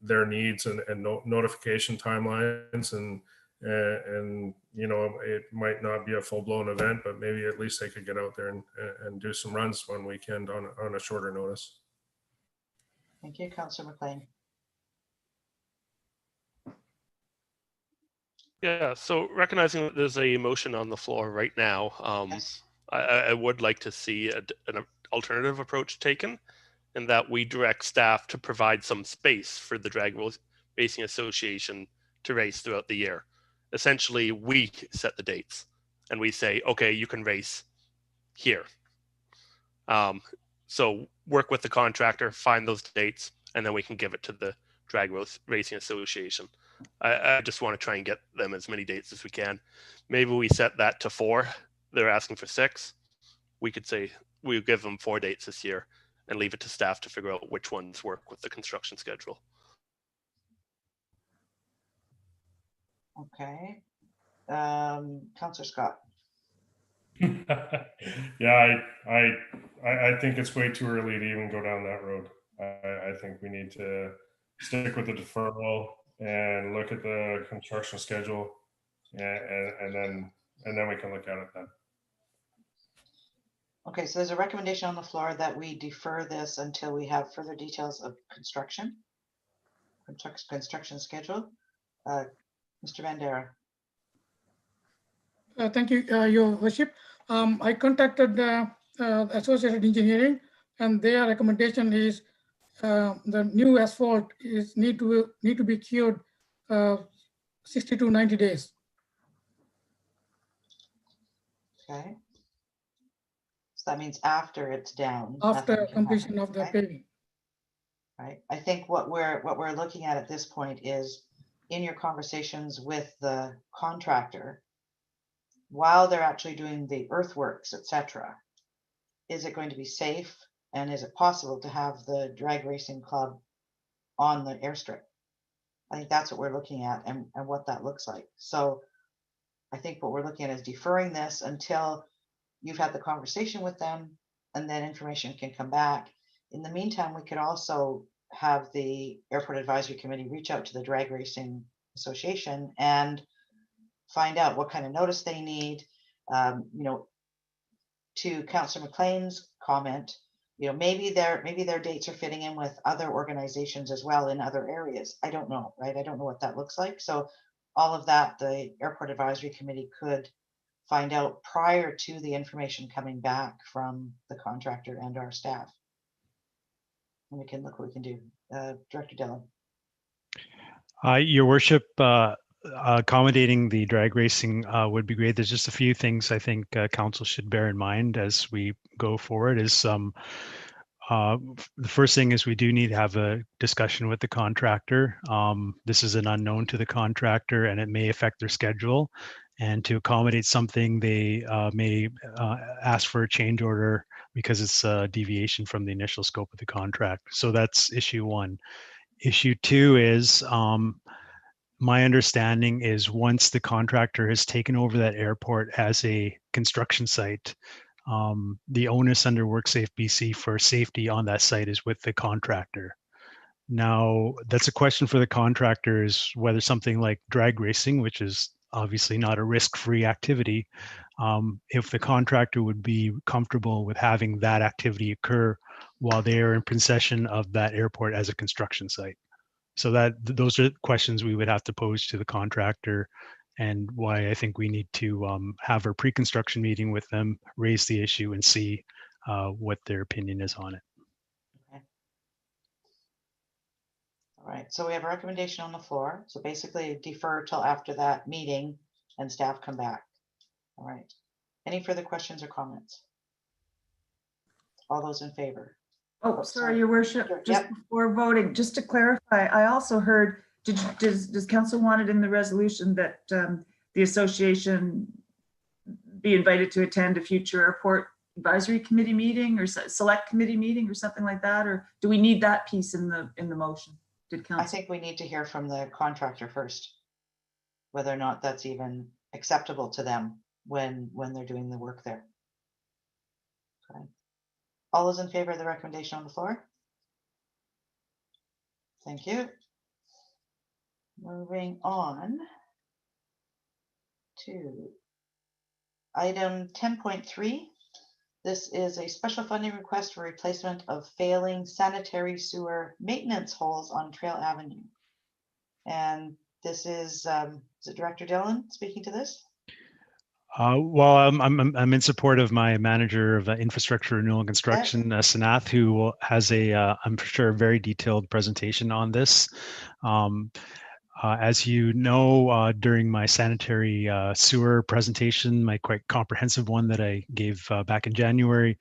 their needs and notification timelines, and and you know, it might not be a full-blown event, but maybe at least they could get out there and do some runs one weekend on a shorter notice. Thank you, Councillor McLean. Yeah, so recognizing that there's a motion on the floor right now, Yes. I would like to see an alternative approach taken, in that we direct staff to provide some space for the Drag Racing Association to race throughout the year. Essentially, we set the dates, and we say, okay, you can race here. So work with the contractor, find those dates, and then we can give it to the Drag Racing Association. I just want to try and get them as many dates as we can. Maybe we set that to 4. They're asking for 6. We could say we'll give them 4 dates this year and leave it to staff to figure out which ones work with the construction schedule. Okay. Councillor Scott. Yeah, I think it's way too early to even go down that road. I think we need to stick with the deferral and look at the construction schedule, and then we can look at it then. Okay, so there's a recommendation on the floor that we defer this until we have further details of construction schedule. Mr. Bandera. Thank you, Your Worship. I contacted Associated Engineering, and their recommendation is the new asphalt is need to be cured 60 to 90 days. Okay. So that means after it's down. After nothing can completion happen, of the right? paving. Right. I think what we're looking at this point is, in your conversations with the contractor, while they're actually doing the earthworks, etc., is it going to be safe, and is it possible to have the drag racing club on the airstrip? I think that's what we're looking at, and what that looks like. So I think what we're looking at is deferring this until you've had the conversation with them, and then information can come back. In the meantime, we could also have the Airport Advisory Committee reach out to the Drag Racing Association and find out what kind of notice they need. You know, to Councillor McLean's comment, you know, maybe their dates are fitting in with other organizations as well in other areas. I don't know, right? I don't know what that looks like. So all of that, the Airport Advisory Committee could find out prior to the information coming back from the contractor and our staff. And we can look what we can do. Director Dillon. Your worship, accommodating the drag racing would be great. There's just a few things I think council should bear in mind as we go forward. Is the first thing is we do need to have a discussion with the contractor. This is an unknown to the contractor, and it may affect their schedule. And to accommodate something, they may ask for a change order because it's a deviation from the initial scope of the contract. So that's issue 1. Issue 2 is my understanding is once the contractor has taken over that airport as a construction site, the onus under WorkSafe BC for safety on that site is with the contractor. Now, that's a question for the contractor, is whether something like drag racing, which is obviously not a risk-free activity, if the contractor would be comfortable with having that activity occur while they are in possession of that airport as a construction site. So those are questions we would have to pose to the contractor, and why I think we need to have a pre-construction meeting with them, raise the issue, and see what their opinion is on it. Okay. All right, so we have a recommendation on the floor. So basically defer till after that meeting and staff come back. All right. Any further questions or comments? All those in favor? Oh, sorry, Your Worship, just before voting, just to clarify, I also heard, does council want it in the resolution that the association be invited to attend a future airport advisory committee meeting or select committee meeting or something like that? Or do we need that piece in the motion? Did council? I think we need to hear from the contractor first, whether or not that's even acceptable to them when they're doing the work there. Okay. All those in favor of the recommendation on the floor? Thank you. Moving on 2. Item 10.3. This is a special funding request for replacement of failing sanitary sewer maintenance holes on Trail Avenue. And this is it Director Dillon speaking to this? Well, I'm in support of my manager of infrastructure renewal and construction, Sanath, who has I'm sure, a very detailed presentation on this. As you know, during my sanitary sewer presentation, my quite comprehensive one that I gave back in January,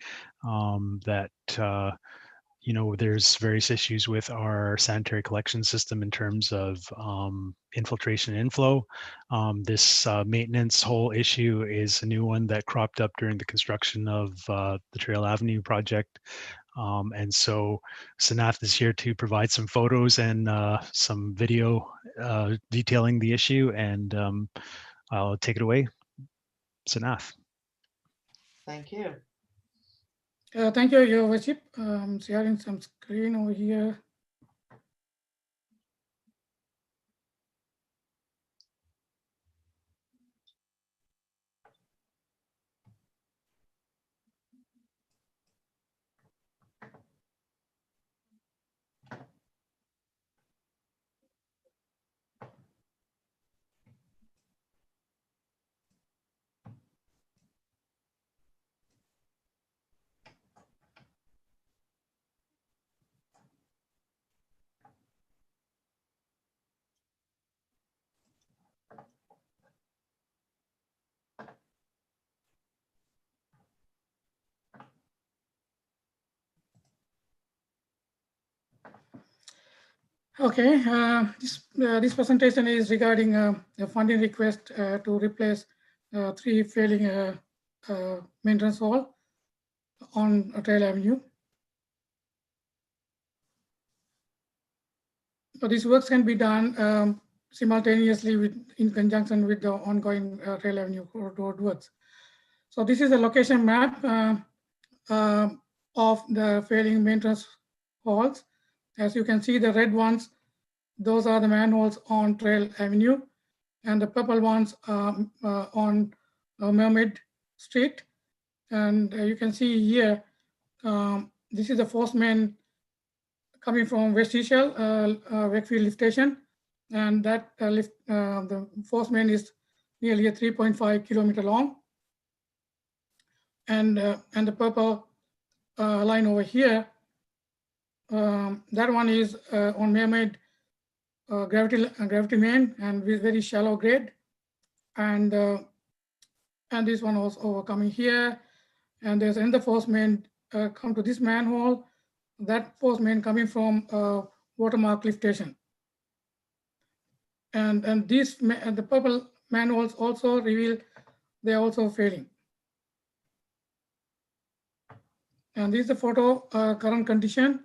there's various issues with our sanitary collection system in terms of infiltration and inflow. This maintenance hole issue is a new one that cropped up during the construction of the Trail Avenue project. And so Sanath is here to provide some photos and some video detailing the issue, and I'll take it away. Sanath. Thank you. Thank you, Your Worship. Sharing some screen over here. Okay, this presentation is regarding a funding request to replace 3 failing maintenance hall on Trail Avenue. So these works can be done simultaneously in conjunction with the ongoing Trail Avenue road works. So this is a location map of the failing maintenance halls. As you can see, the red ones, those are the manholes on Trail Avenue, and the purple ones on Mermaid Street. And you can see here, this is the force main coming from West Eshell, Wakefield lift station, and that the force main is nearly a 3.5 kilometer long. And the purple line over here, that one is on Mermaid gravity main and with very shallow grade, and this one was over coming here, and there's another force main come to this manhole. That force main coming from Watermark lift station, and the purple manholes also reveal they are also failing. And this is the photo current condition,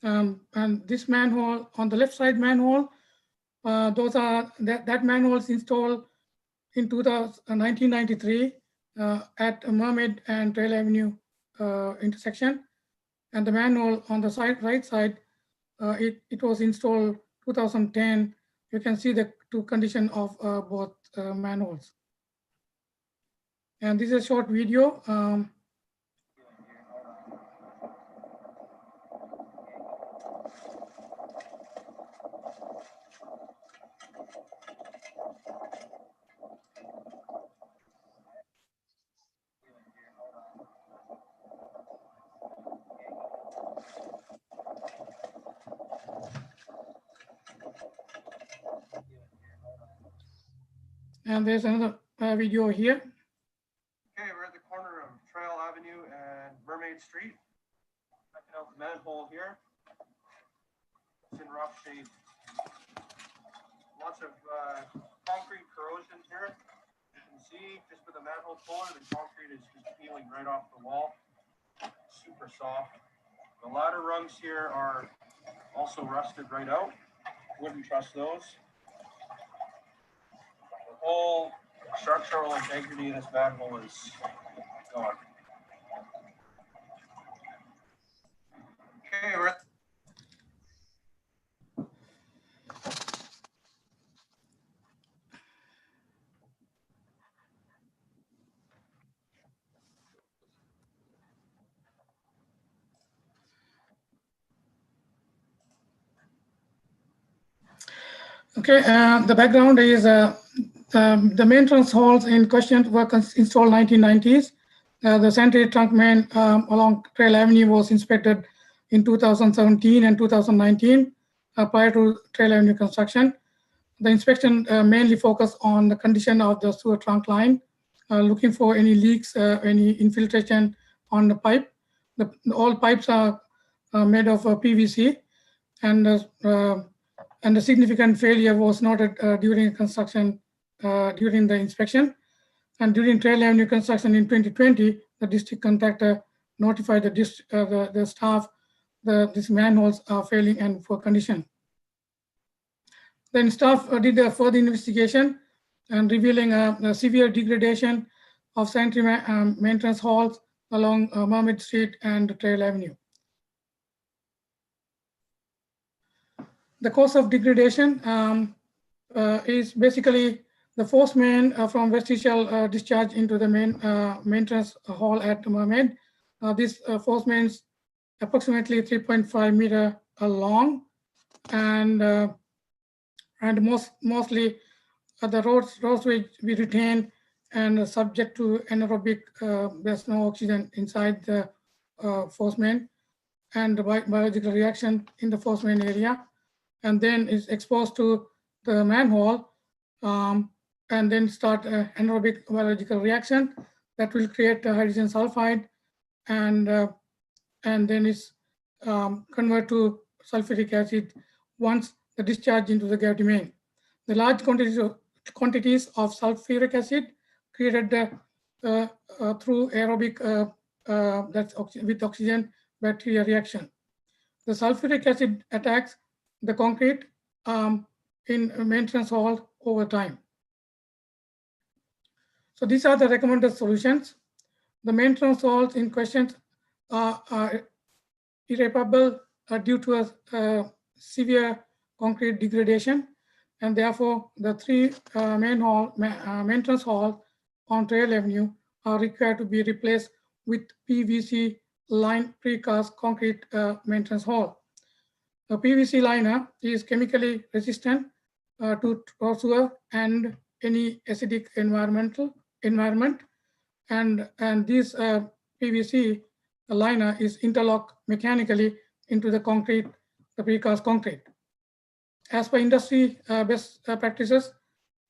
and this manhole on the left side manhole. That manhole was installed in 1993 at Mermaid and Trail Avenue intersection, and the manhole on the right side, it was installed 2010. You can see the 2 condition of both manholes. And this is a short video. And there's another video here. Okay, we're at the corner of Trail Avenue and Mermaid Street. Checking out the manhole here. It's in rough shape. Lots of concrete corrosion here. You can see just with the manhole puller, the concrete is just peeling right off the wall. Super soft. The ladder rungs here are also rusted right out. Wouldn't trust those. The whole structural integrity of this manhole is gone. Okay, we're Okay, the background is the maintenance halls in question were installed 1990s. The sanitary trunk main along Trail Avenue was inspected in 2017 and 2019 prior to Trail Avenue construction. The inspection mainly focused on the condition of the sewer trunk line, looking for any leaks, any infiltration on the pipe. All pipes are made of PVC, and the significant failure was noted during construction, during the inspection. And during Trail Avenue construction in 2020, the district contractor notified the staff that these manholes are failing and poor condition. Then staff did a further investigation and revealing a severe degradation of sanitary maintenance halls along Mermaid Street and Trail Avenue. The cause of degradation is basically the force main from vestibule discharge into the main maintenance hall at Mermaid. This force main is approximately 3.5 meter long, and mostly the roads we retain and subject to anaerobic. There's no oxygen inside the force main, and the biological reaction in the force main area, and then is exposed to the manhole, and then start anaerobic biological reaction that will create hydrogen sulfide, and then is convert to sulfuric acid once the discharge into the gravity main. The large quantities of sulfuric acid created through aerobic that's with oxygen bacteria reaction. The sulfuric acid attacks the concrete in maintenance hall over time. So these are the recommended solutions. The maintenance halls in question are irreparable due to a severe concrete degradation, and therefore the three maintenance halls on Trail Avenue are required to be replaced with PVC line precast concrete maintenance hall. The PVC liner is chemically resistant to sewer and any acidic environment, and this PVC liner is interlocked mechanically into the concrete, the precast concrete. As per industry best practices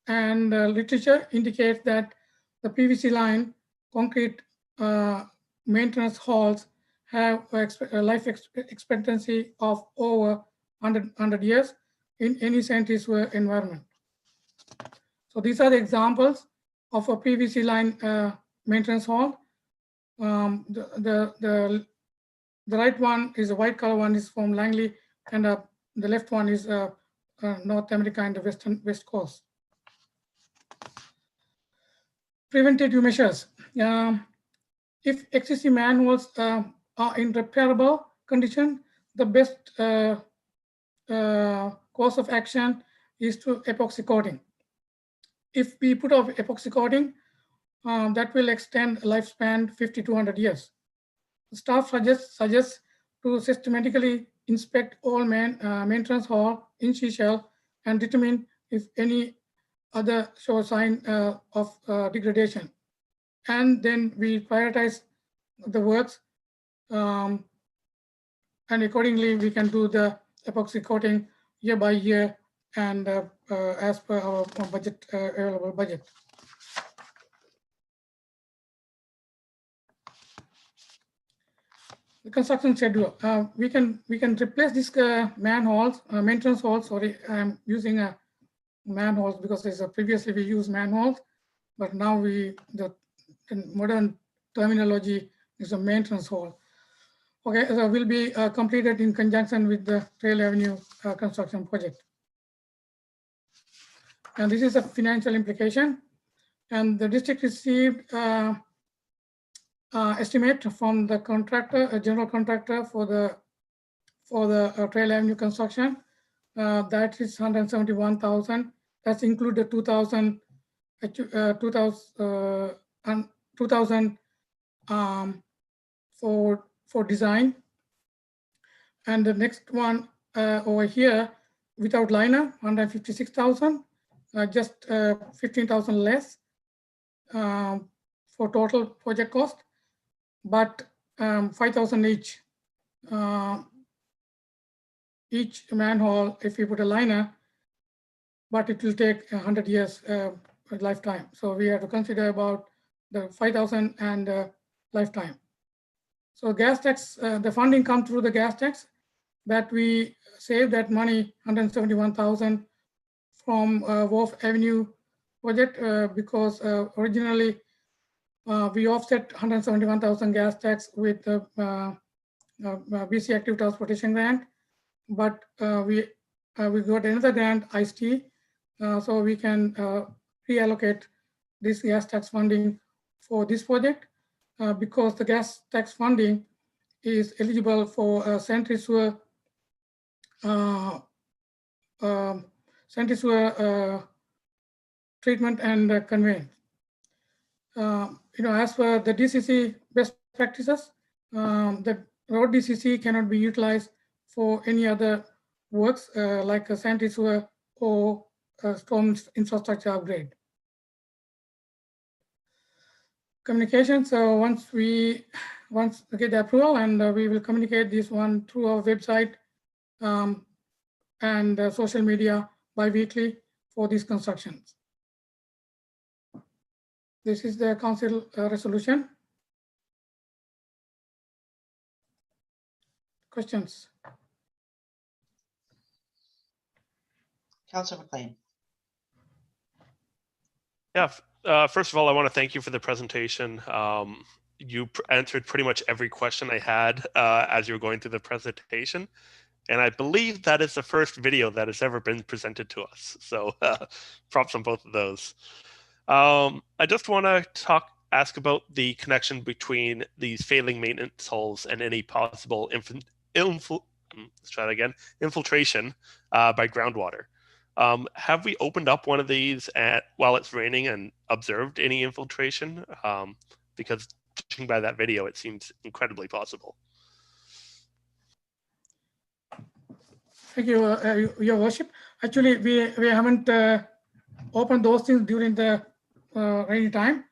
and literature indicates that the PVC line concrete maintenance halls have a life expectancy of over 100 years in any scientist environment. So these are the examples of a PVC line maintenance hall. The right one is a white color one is from Langley, and the left one is North America and the West Coast. Preventative measures. If existing manholes are in repairable condition, the best course of action is to epoxy coating. If we put off epoxy coating, that will extend lifespan 50 to 100 years. The staff suggests to systematically inspect all maintenance hall in seashell and determine if any other show sign of degradation. And then we prioritize the works, and accordingly we can do the epoxy coating year by year and as per our budget, available budget. The construction schedule. We can replace this manholes, maintenance halls. Sorry, I'm using manholes because previously we used manholes, but now the modern terminology is a maintenance hall. Okay, so will be completed in conjunction with the Trail Avenue construction project. And this is a financial implication. And the district received estimate from the contractor, a general contractor for the Trail Avenue construction. That is 171,000. That's included 2,000 for design. And the next one over here, without liner, 156,000, just 15,000 less for total project cost, but 5,000 each manhole if you put a liner, but it will take 100 years lifetime. So we have to consider about the 5,000 and lifetime. So gas tax, the funding comes through the gas tax that we save that money, 171,000 from Wharf Avenue project because originally we offset 171,000 gas tax with the BC Active Transportation Grant, but we got another grant, ICT, so we can reallocate this gas tax funding for this project because the gas tax funding is eligible for sanitary sewer treatment and conveyance. As per the DCC best practices, the road DCC cannot be utilized for any other works like a sanitary sewer or storm infrastructure upgrade. Communication. So once we get the approval, and we will communicate this one through our website and social media bi-weekly for these constructions. This is the council resolution. Questions? Councillor McLean. Yeah. First of all, I want to thank you for the presentation. You answered pretty much every question I had as you were going through the presentation. And I believe that is the first video that has ever been presented to us. So props on both of those. I just want to ask about the connection between these failing maintenance holes and any possible infiltration by groundwater. Have we opened up one of these while it's raining and observed any infiltration? Because judging by that video, it seems incredibly possible. Thank you, Your Worship. Actually, we haven't opened those things during the rainy time,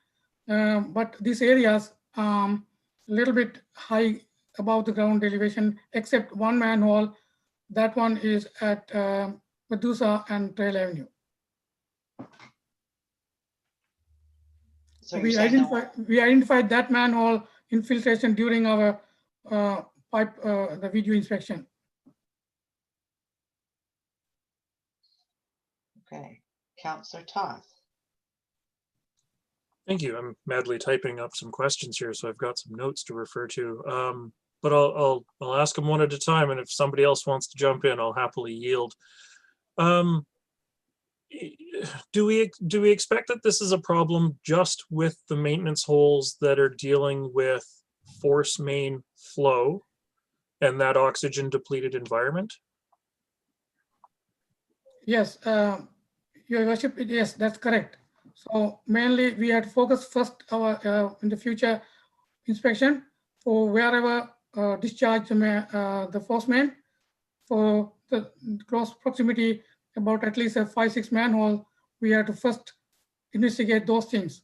but these areas a little bit high above the ground elevation, except one manhole. That one is at Medusa and Trail Avenue. So we identified that manhole infiltration during our the video inspection. Okay, Councillor Toth. Thank you. I'm madly typing up some questions here, so I've got some notes to refer to. But I'll ask them one at a time, and if somebody else wants to jump in, I'll happily yield. Do we expect that this is a problem just with the maintenance holes that are dealing with force main flow and that oxygen depleted environment? Yes, Your Worship, yes, that's correct. So mainly we had to focus first our in the future inspection for wherever discharge the force main for the close proximity, about at least a 5-6 manhole, we have to first investigate those things.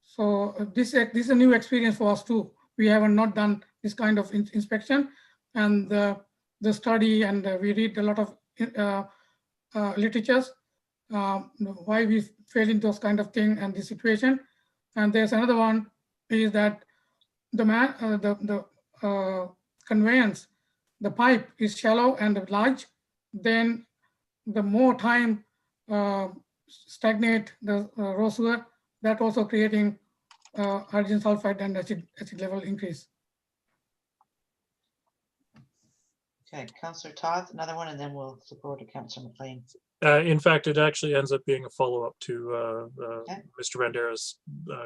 So this is a new experience for us too. We haven't not done this kind of inspection, and the study, and we read a lot of literatures why we fail in those kind of thing and the situation. And there's another one is that the conveyance, the pipe is shallow and large, then the more time stagnate the raw sewer, that also creating hydrogen sulfide and acid level increase. Okay, Councillor Toth, another one, and then we'll flip over to Councillor McLean. In fact, it actually ends up being a follow-up to Mr. Bandera's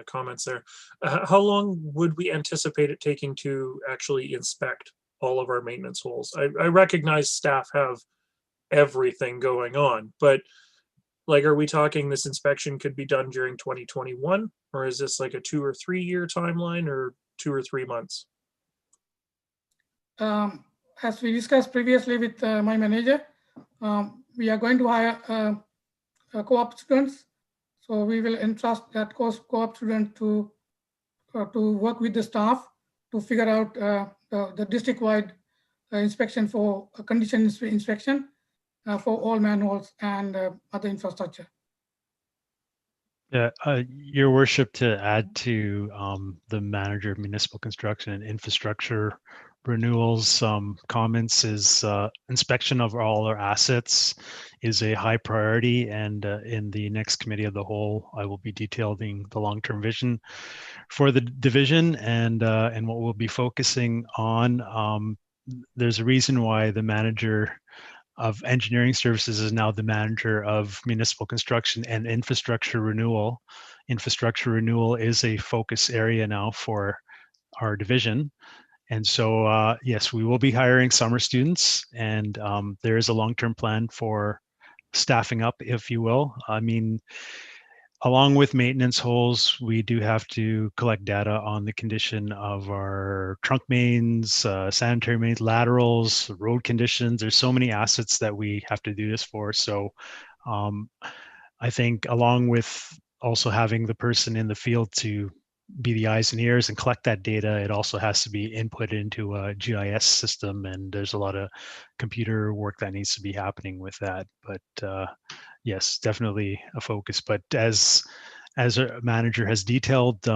comments there. How long would we anticipate it taking to actually inspect all of our maintenance holes? I recognize staff have everything going on, but like, are we talking this inspection could be done during 2021, or is this like a 2 or 3 year timeline, or 2 or 3 months? As we discussed previously with my manager, we are going to hire co-op students. So we will entrust that co-op student to work with the staff to figure out the district-wide inspection for condition inspection for all manholes and other infrastructure. Yeah, Your Worship, to add to the manager of municipal construction and infrastructure renewals comments is inspection of all our assets is a high priority, and in the next committee of the whole, I will be detailing the long-term vision for the division and what we'll be focusing on. There's a reason why the manager of engineering services is now the manager of municipal construction and infrastructure renewal. Infrastructure renewal is a focus area now for our division. And so, yes, we will be hiring summer students, and there is a long-term plan for staffing up, if you will. I mean, along with maintenance holes, we do have to collect data on the condition of our trunk mains, sanitary mains, laterals, road conditions. There's so many assets that we have to do this for. So I think along with also having the person in the field to be the eyes and ears and collect that data, it also has to be input into a GIS system, and there's a lot of computer work that needs to be happening with that. But yes, definitely a focus. But as a manager has detailed,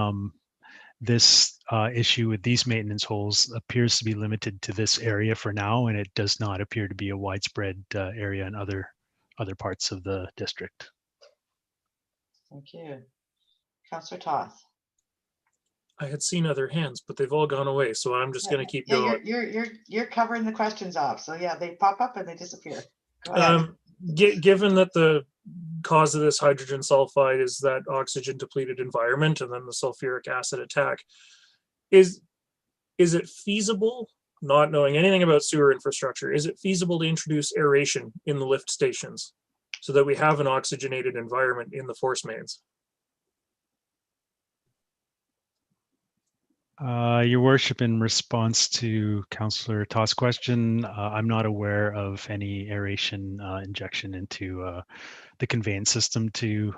this issue with these maintenance holes appears to be limited to this area for now, and it does not appear to be a widespread area in other parts of the district. Thank you. Councillor Toth. I had seen other hands, but they've all gone away, so I'm just going to keep going. You're covering the questions off, so yeah, they pop up and they disappear. Go ahead. Given that the cause of this hydrogen sulfide is that oxygen depleted environment and then the sulfuric acid attack, is it feasible, not knowing anything about sewer infrastructure, is it feasible to introduce aeration in the lift stations so that we have an oxygenated environment in the force mains? Your Worship, in response to Councillor Toth's question, I'm not aware of any aeration injection into the conveyance system to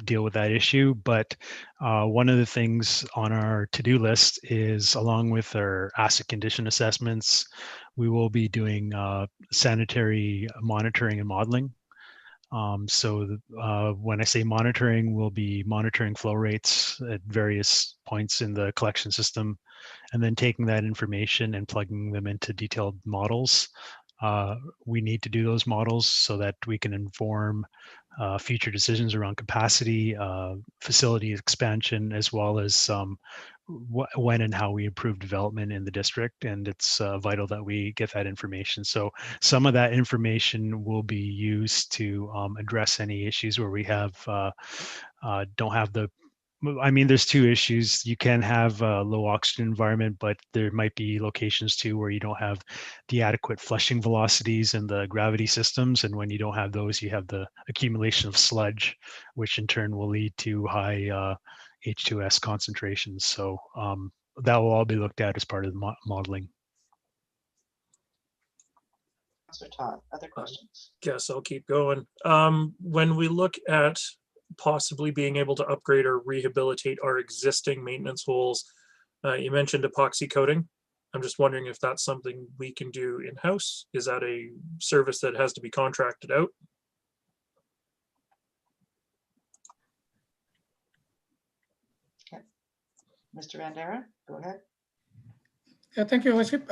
deal with that issue. But one of the things on our to-do list is, along with our asset condition assessments, we will be doing sanitary monitoring and modeling. So when I say monitoring, we'll be monitoring flow rates at various points in the collection system, and then taking that information and plugging them into detailed models. We need to do those models so that we can inform future decisions around capacity, facility expansion, as well as when and how we improve development in the district. And it's vital that we get that information. So some of that information will be used to address any issues where we have don't have the, I mean, there's two issues. You can have a low oxygen environment, but there might be locations too where you don't have the adequate flushing velocities in the gravity systems. And when you don't have those, you have the accumulation of sludge, which in turn will lead to high H2S concentrations. So that will all be looked at as part of the modeling. Councillor Toth, other questions? Guess I'll keep going. When we look at possibly being able to upgrade or rehabilitate our existing maintenance holes, you mentioned epoxy coating. I'm just wondering if that's something we can do in-house. Is that a service that has to be contracted out? Okay. Mr. Vandera, go ahead. Yeah, thank you, Worship.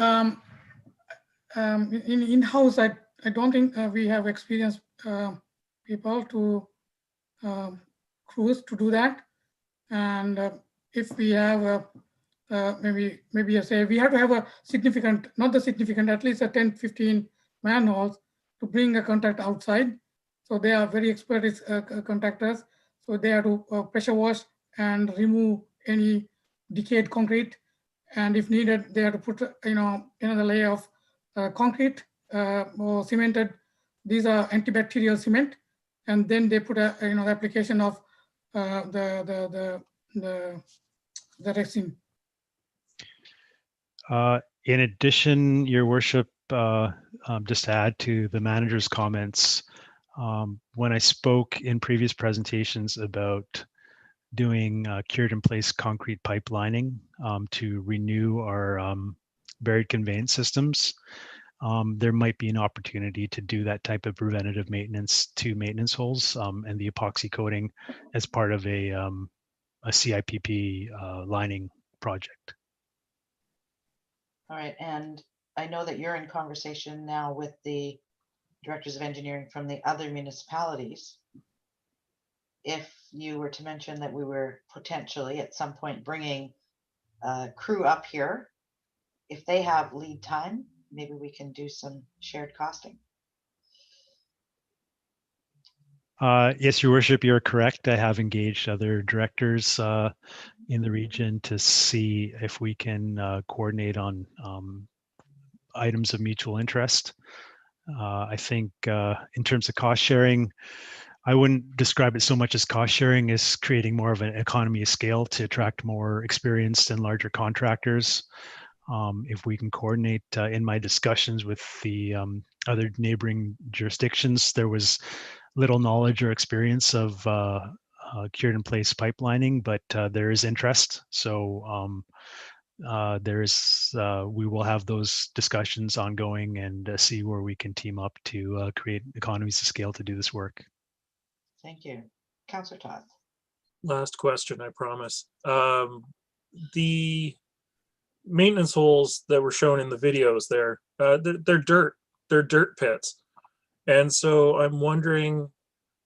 In-house, I don't think we have experienced people to crews to do that. And if we have maybe I say we have to have a significant, not the significant, at least a 10-15 manholes to bring a contract outside. So they are very expert contractors. So they have to pressure wash and remove any decayed concrete. And if needed, they have to put another layer of concrete or cemented. These are antibacterial cement, and then they put a the application of the resin. In addition, Your Worship, just to add to the manager's comments, When I spoke in previous presentations about doing cured in place concrete pipelining to renew our buried conveyance systems, there might be an opportunity to do that type of preventative maintenance to maintenance holes and the epoxy coating as part of a CIPP lining project. All right, and I know that you're in conversation now with the directors of engineering from the other municipalities. If you were to mention that we were potentially at some point bringing a crew up here, if they have lead time, maybe we can do some shared costing. Yes, Your Worship, you're correct. I have engaged other directors in the region to see if we can coordinate on items of mutual interest. I think in terms of cost sharing, I wouldn't describe it so much as cost sharing as creating more of an economy of scale to attract more experienced and larger contractors. If we can coordinate in my discussions with the other neighboring jurisdictions, there was little knowledge or experience of cured in place pipelining, but there is interest. So we will have those discussions ongoing and see where we can team up to create economies of scale to do this work. Thank you. Councillor Toth. Last question, I promise. The maintenance holes that were shown in the videos there, they're dirt pits. And so I'm wondering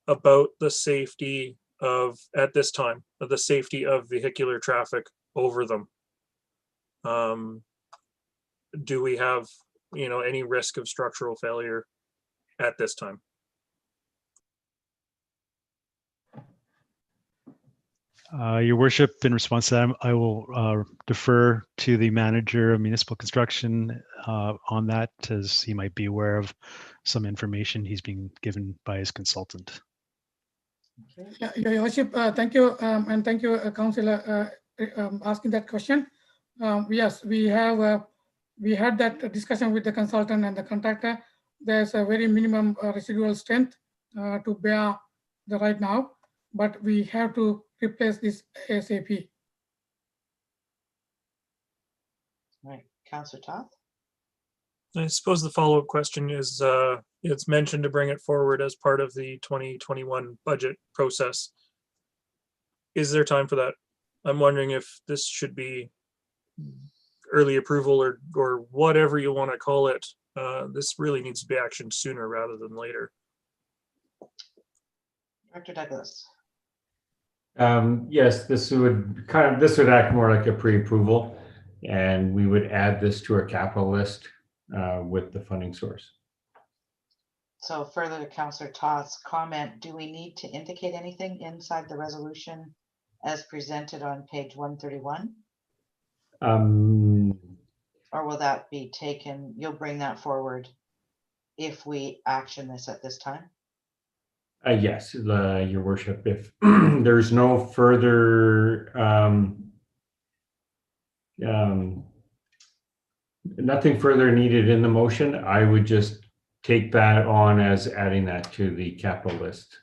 about the safety of, at this time, the safety of vehicular traffic over them. Do we have, any risk of structural failure at this time? Your Worship, in response to that, I will defer to the manager of municipal construction on that, as he might be aware of some information he's being given by his consultant. Yeah, Your Worship, thank you, and thank you, Councillor, asking that question. Yes, we had that discussion with the consultant and the contractor. There's a very minimum residual strength to bear the right now, but we have to replace this ASAP. All right, Councillor Toth. I suppose the follow-up question is, it's mentioned to bring it forward as part of the 2021 budget process. Is there time for that? I'm wondering if this should be early approval or whatever you want to call it. This really needs to be actioned sooner rather than later. Director Douglas. Yes, this would act more like a pre-approval, and we would add this to our capital list with the funding source. So further to Councillor Toth's comment, do we need to indicate anything inside the resolution as presented on page 131? Or will that be taken, you'll bring that forward if we action this at this time? Yes, Your Worship, if there's no further nothing further needed in the motion, I would just take that on as adding that to the capital list.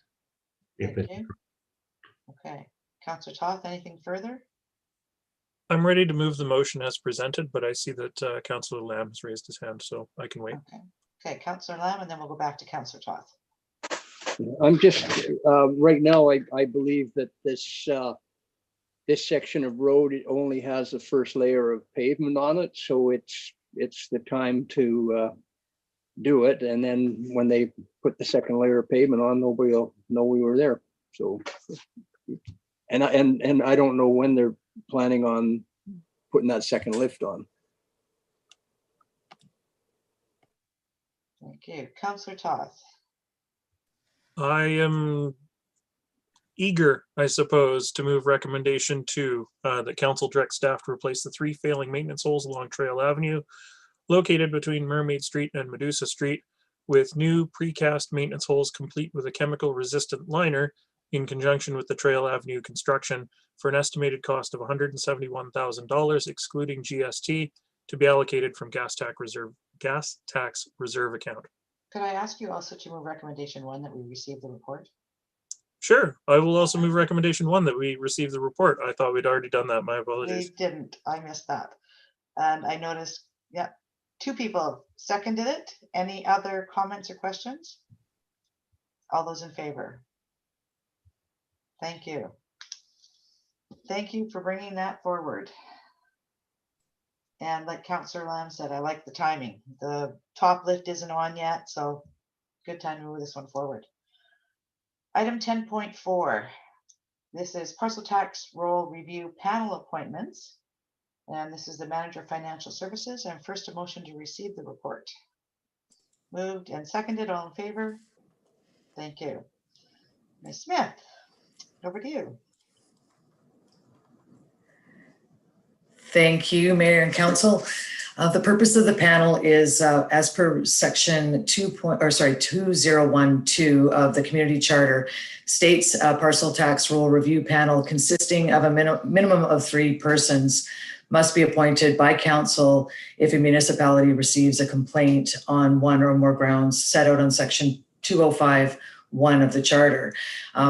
Okay, Councillor Toth, anything further? I'm ready to move the motion as presented, but I see that Councillor Lamb has raised his hand, so I can wait. Okay, Councillor Lamb, and then we'll go back to Councillor Toth. I'm just, right now, I believe that this section of road, it only has the first layer of pavement on it. So it's the time to do it. And then when they put the second layer of pavement on, nobody will know we were there. So, and I don't know when they're planning on putting that second lift on. Thank you. Councillor Toth. I am eager, I suppose, to move recommendation 2 that council direct staff to replace the 3 failing maintenance holes along Trail Avenue located between Mermaid Street and Medusa Street with new precast maintenance holes complete with a chemical resistant liner in conjunction with the Trail Avenue construction for an estimated cost of $171,000 excluding GST to be allocated from gas tax reserve account. Could I ask you also to move recommendation 1 that we receive the report? Sure. I will also move recommendation 1 that we receive the report. I thought we'd already done that. My We apologies. didn't. I missed that. And I noticed, yeah, 2 people seconded it. Any other comments or questions? All those in favor? Thank you. Thank you for bringing that forward. And like Councillor Lamb said, I like the timing. The top lift isn't on yet, so good time to move this one forward. Item 10.4. This is parcel tax roll review panel appointments. And this is the Manager of Financial Services. And first, a motion to receive the report. Moved and seconded. All in favor? Thank you. Ms. Smith, over to you. Thank you, Mayor and Council. The purpose of the panel is, as per section 2012 of the Community Charter, states a parcel tax roll review panel consisting of a minimum of 3 persons must be appointed by council if a municipality receives a complaint on 1 or more grounds set out on section 205(1) of the Charter.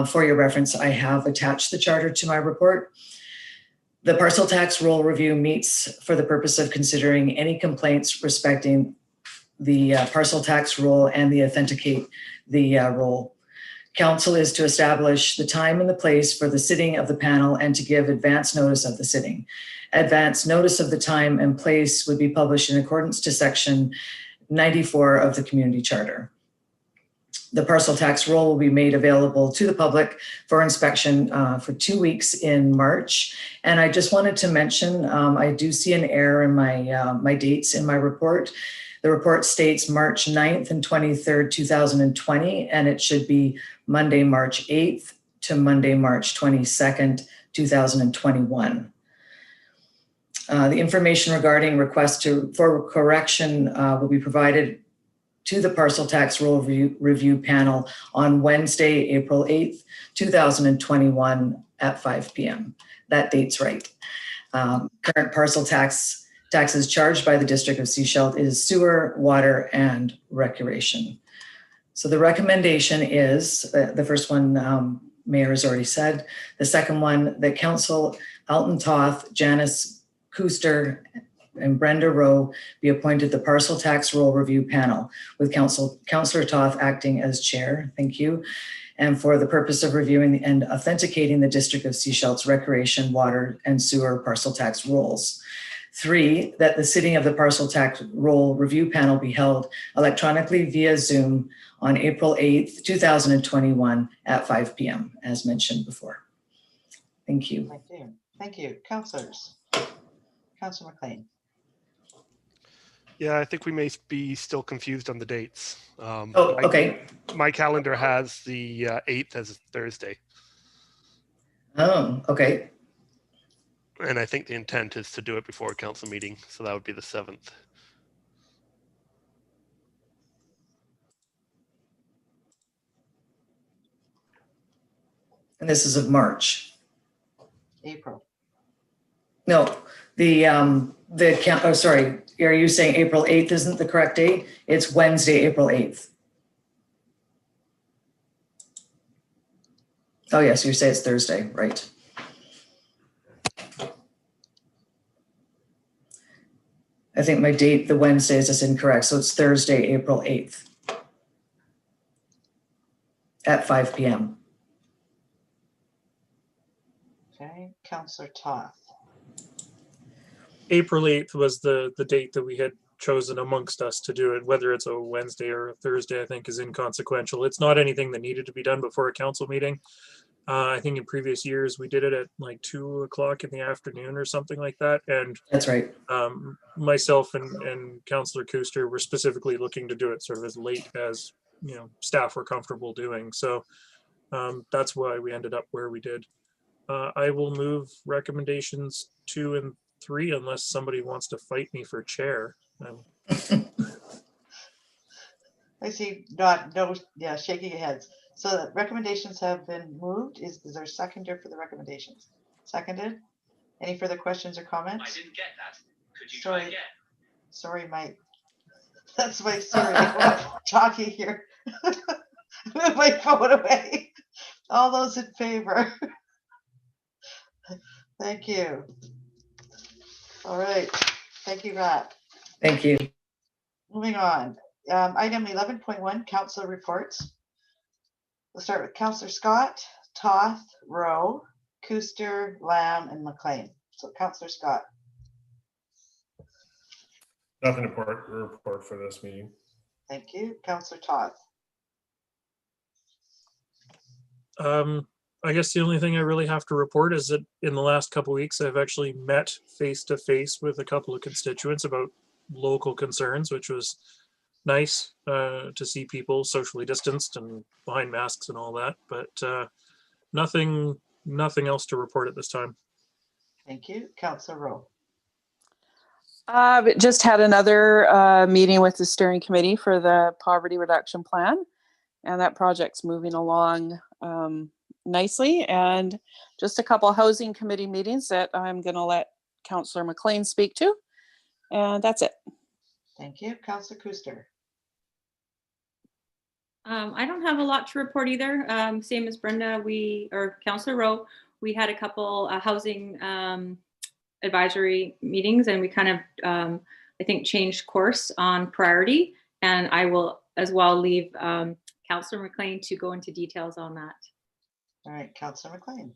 For your reference, I have attached the Charter to my report. The parcel tax roll review meets for the purpose of considering any complaints respecting the parcel tax roll and the authenticate the roll. Council is to establish the time and the place for the sitting of the panel and to give advance notice of the sitting. Advance notice of the time and place would be published in accordance to section 94 of the Community Charter. The parcel tax roll will be made available to the public for inspection for 2 weeks in March. And I just wanted to mention, I do see an error in my dates in my report. The report states March 9th and 23rd, 2020, and it should be Monday, March 8th to Monday, March 22nd, 2021. The information regarding request for correction will be provided to the parcel tax roll review panel on Wednesday, April 8th, 2021 at 5 p.m. That date's right. Current parcel taxes charged by the District of Sechelt is sewer, water, and recreation. So the recommendation is, the first one, Mayor has already said. The second one, that Council Alton Toth, Janice Kuster, and Brenda Rowe be appointed the parcel tax roll review panel with Councillor Toth acting as chair. Thank you. And for the purpose of reviewing and authenticating the District of Sechelt's recreation, water, and sewer parcel tax rolls. 3, that the sitting of the parcel tax roll review panel be held electronically via Zoom on April 8th, 2021 at 5 p.m. as mentioned before. Thank you. Thank you. Thank you. Councillors. Councillor McLean. Yeah, I think we may be still confused on the dates. Okay. My calendar has the 8th as Thursday. Oh, okay. And I think the intent is to do it before a council meeting. So that would be the 7th. And this is of March. April. No, sorry, are you saying April 8th isn't the correct date? It's Wednesday, April 8th. Oh, yes, you say it's Thursday, right. I think my date, the Wednesday is just incorrect. So it's Thursday, April 8th at 5 p.m. Okay, Councillor Toth. April 8th was the date that we had chosen amongst us to do it. Whether it's a Wednesday or a Thursday, I think is inconsequential. It's not anything that needed to be done before a council meeting. I think in previous years we did it at like 2 o'clock in the afternoon or something like that. And that's right. Myself and Councillor Kuster were specifically looking to do it sort of as late as staff were comfortable doing. So that's why we ended up where we did. I will move recommendations 2 and 3 unless somebody wants to fight me for chair. I see shaking your heads. So the recommendations have been moved. Is there a seconder for the recommendations? Seconded. Any further questions or comments? I didn't get that. Could you try again? Sorry, my That's my Siri when I'm talking here. Move my phone away. All those in favor? Thank you. All right. Thank you, Rat. Thank you. Moving on. Item 11.1, council reports. We'll start with Councillor Scott, Toth, Rowe, Kuster, Lamb, and McLean. So Councillor Scott. Nothing to report for this meeting. Thank you. Councillor Toth. I guess the only thing I really have to report is that in the last couple of weeks, I've actually met face to face with a couple of constituents about local concerns, which was nice to see people socially distanced and behind masks and all that. But nothing else to report at this time. Thank you. Councillor Rowe. Just had another meeting with the steering committee for the poverty reduction plan, and that project's moving along nicely. And just a couple housing committee meetings that I'm going to let Councillor McLean speak to, and that's it. Thank you. Councillor Kuster. I don't have a lot to report either. Same as Brenda, or Councillor Rowe, we had a couple housing advisory meetings, and we kind of, I think, changed course on priority. And I will as well leave Councillor McLean to go into details on that. All right, Councillor McLean.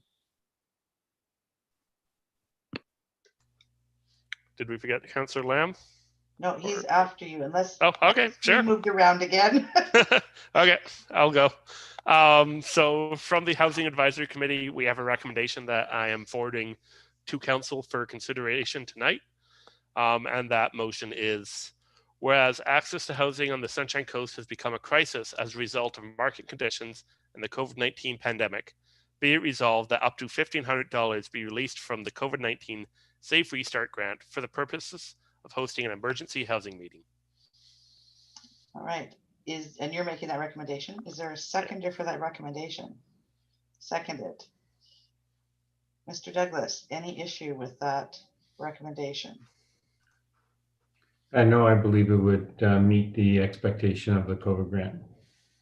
Did we forget Councillor Lamb? No, he's after you, unless Oh, okay, sure. you moved around again. Okay, I'll go. So from the Housing Advisory Committee, we have a recommendation that I am forwarding to Council for consideration tonight. And that motion is, whereas access to housing on the Sunshine Coast has become a crisis as a result of market conditions and the COVID-19 pandemic, be it resolved that up to $1,500 be released from the COVID-19 Safe Restart Grant for the purposes of hosting an emergency housing meeting. All right. And you're making that recommendation. Is there a seconder for that recommendation? Seconded. Mr. Douglas, any issue with that recommendation? No, I believe it would meet the expectation of the COVID grant.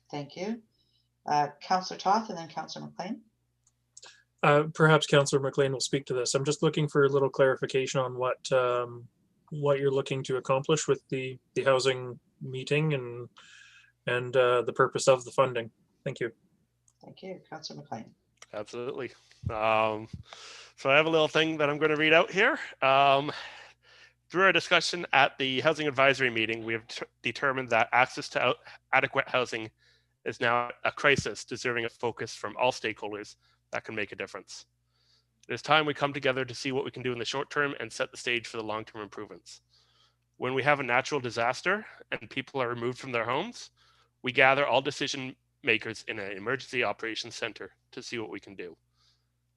Thank you. Councillor Toth and then Councillor McLean. Perhaps Councillor McLean will speak to this. I'm just looking for a little clarification on what you're looking to accomplish with the housing meeting and the purpose of the funding. Thank you. Thank you. Councillor McLean. Absolutely. So I have a little thing that I'm going to read out here. Through our discussion at the Housing Advisory meeting, we have determined that access to adequate housing is now a crisis deserving of focus from all stakeholders that can make a difference. It is time we come together to see what we can do in the short term and set the stage for the long-term improvements. When we have a natural disaster and people are removed from their homes, we gather all decision makers in an emergency operations center to see what we can do.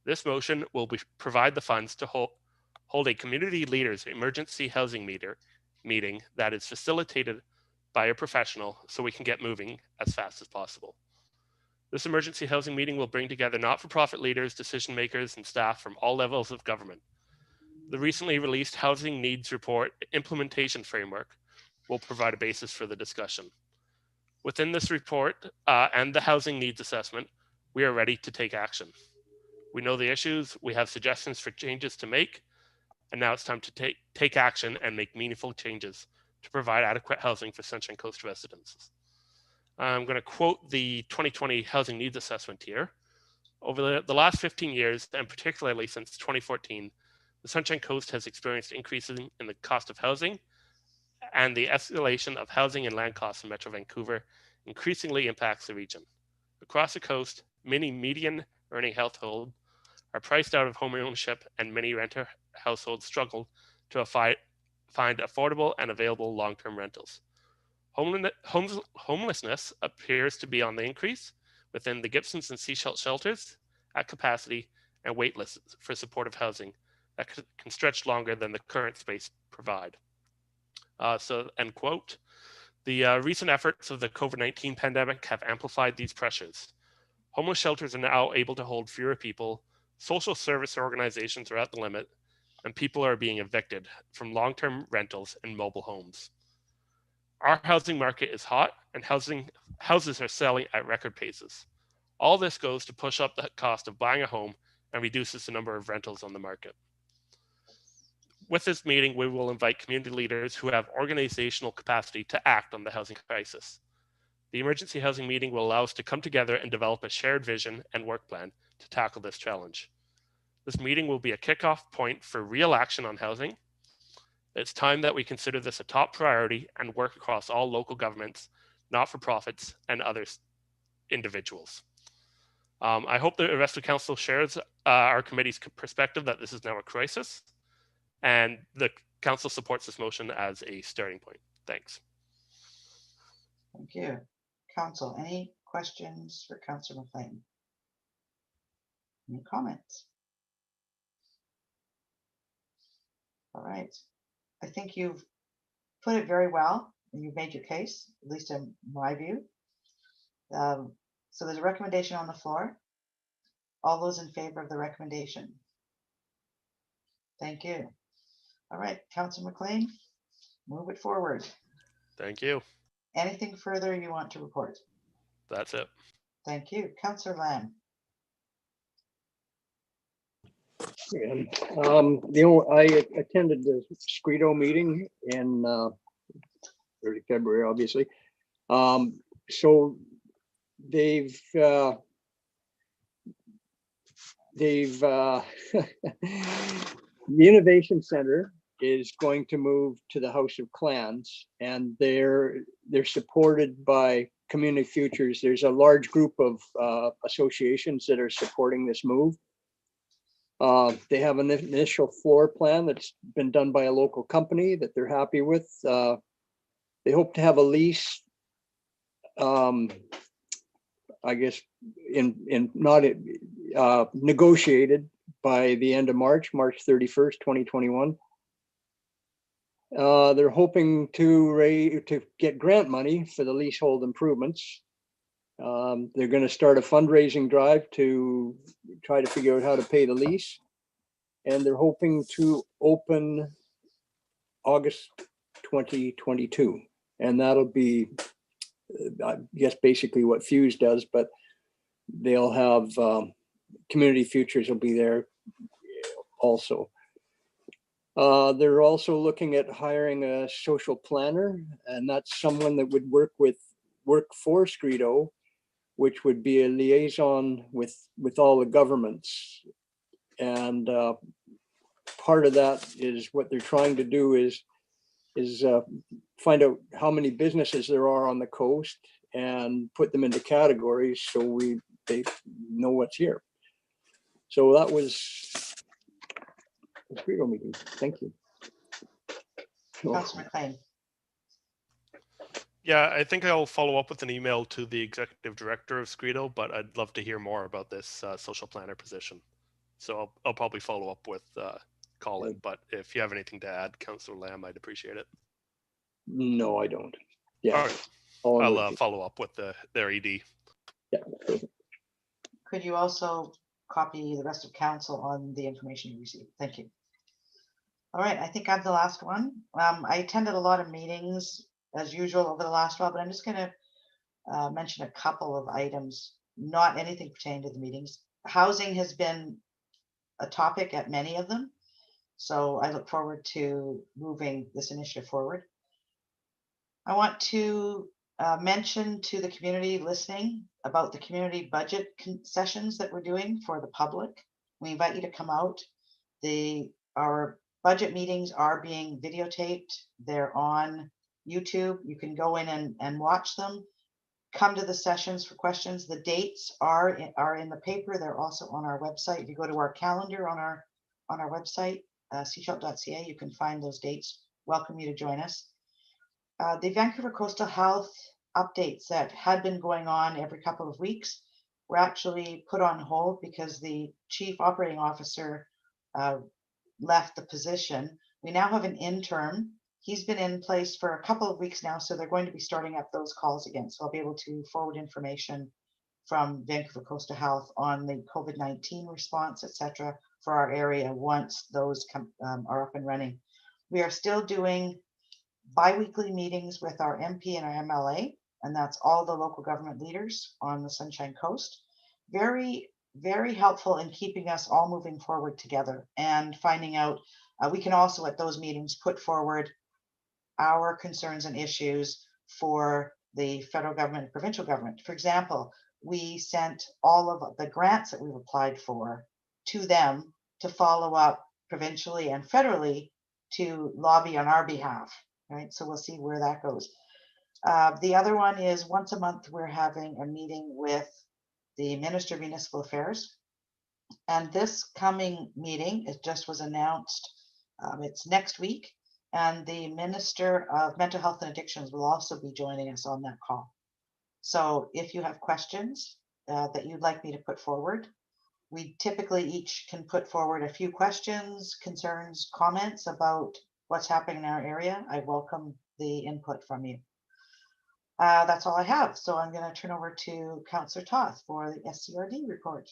This motion will provide the funds to hold a community leaders emergency housing meeting that is facilitated by a professional so we can get moving as fast as possible. This emergency housing meeting will bring together not-for-profit leaders, decision makers, and staff from all levels of government. The recently released Housing Needs Report Implementation Framework will provide a basis for the discussion. Within this report and the Housing Needs Assessment, we are ready to take action. We know the issues, we have suggestions for changes to make, and now it's time to take action and make meaningful changes to provide adequate housing for Sunshine Coast residents. I'm going to quote the 2020 Housing Needs Assessment here. Over the last 15 years, and particularly since 2014, the Sunshine Coast has experienced increases in the cost of housing, and the escalation of housing and land costs in Metro Vancouver increasingly impacts the region. Across the coast, many median earning households are priced out of home ownership, and many renter households struggle to find affordable and available long-term rentals. Homelessness appears to be on the increase within the Gibsons and Seashell shelters at capacity, and wait lists for supportive housing that can stretch longer than the current space provide. So, end quote. The recent efforts of the COVID-19 pandemic have amplified these pressures. Homeless shelters are now able to hold fewer people, social service organizations are at the limit, and people are being evicted from long-term rentals and mobile homes. Our housing market is hot and houses are selling at record paces. All this goes to push up the cost of buying a home and reduces the number of rentals on the market. With this meeting, we will invite community leaders who have organizational capacity to act on the housing crisis. The emergency housing meeting will allow us to come together and develop a shared vision and work plan to tackle this challenge. This meeting will be a kickoff point for real action on housing. It's time that we consider this a top priority and work across all local governments, not-for-profits, and other individuals. I hope the rest of council shares our committee's perspective that this is now a crisis, and the council supports this motion as a starting point. Thanks. Thank you. Council, any questions for Councillor McLean? Any comments? All right. I think you've put it very well and you've made your case, at least in my view. So there's a recommendation on the floor. All those in favor of the recommendation? Thank you. All right, Councillor McLean, move it forward. Thank you. Anything further you want to report? That's it. Thank you. Councillor Lamb. I attended the Scredo meeting in early February, obviously. So they've the Innovation Center is going to move to the House of Clans, and they're supported by Community Futures. There's a large group of associations that are supporting this move. They have an initial floor plan that's been done by a local company that they're happy with. They hope to have a lease, I guess, negotiated by the end of March 31st, 2021. They're hoping to get grant money for the leasehold improvements. They're going to start a fundraising drive to try to figure out how to pay the lease. And they're hoping to open August 2022. And that'll be, I guess, basically what Fuse does, but they'll have Community Futures will be there also. They're also looking at hiring a social planner, and that's someone that would work for Scredo, which would be a liaison with all the governments. And part of that is what they're trying to do is find out how many businesses there are on the coast and put them into categories so they know what's here. So that was the Scredo meeting. Thank you. Councillor McLean. Yeah, I think I'll follow up with an email to the executive director of Scredo, but I'd love to hear more about this social planner position. So I'll probably follow up with Colin, but if you have anything to add, Councillor Lamb, I'd appreciate it. No, I don't. Yeah, all right. I'll follow up with their ED. Yeah. Could you also copy the rest of council on the information you received? Thank you. All right, I think I'm the last one. I attended a lot of meetings as usual over the last while, but I'm just going to mention a couple of items, not anything pertaining to the meetings. Housing has been a topic at many of them, so I look forward to moving this initiative forward. I want to mention to the community listening about the community budget sessions that we're doing for the public. We invite you to come out. Our budget meetings are being videotaped. They're on YouTube. You can go in and watch them. Come to the sessions for questions. The dates are in the paper. They're also on our website. If you go to our calendar on our website, seashelt.ca, you can find those dates. Welcome you to join us. The Vancouver Coastal Health updates that had been going on every couple of weeks were actually put on hold because the chief operating officer left the position. We now have an interim. He's been in place for a couple of weeks now, so they're going to be starting up those calls again. So I'll be able to forward information from Vancouver Coastal Health on the COVID-19 response, etc., for our area once those are up and running. We are still doing bi-weekly meetings with our MP and our MLA, and that's all the local government leaders on the Sunshine Coast. Very, very helpful in keeping us all moving forward together and finding out. We can also at those meetings put forward our concerns and issues for the federal government and provincial government. For example, we sent all of the grants that we've applied for to them to follow up provincially and federally to lobby on our behalf, right? So we'll see where that goes. The other one is once a month, we're having a meeting with the Minister of Municipal Affairs. And this coming meeting, it just was announced, it's next week. And the Minister of Mental Health and Addictions will also be joining us on that call. So if you have questions that you'd like me to put forward, we typically each can put forward a few questions, concerns, comments about what's happening in our area. I welcome the input from you. That's all I have. So I'm going to turn over to Councillor Toth for the SCRD report.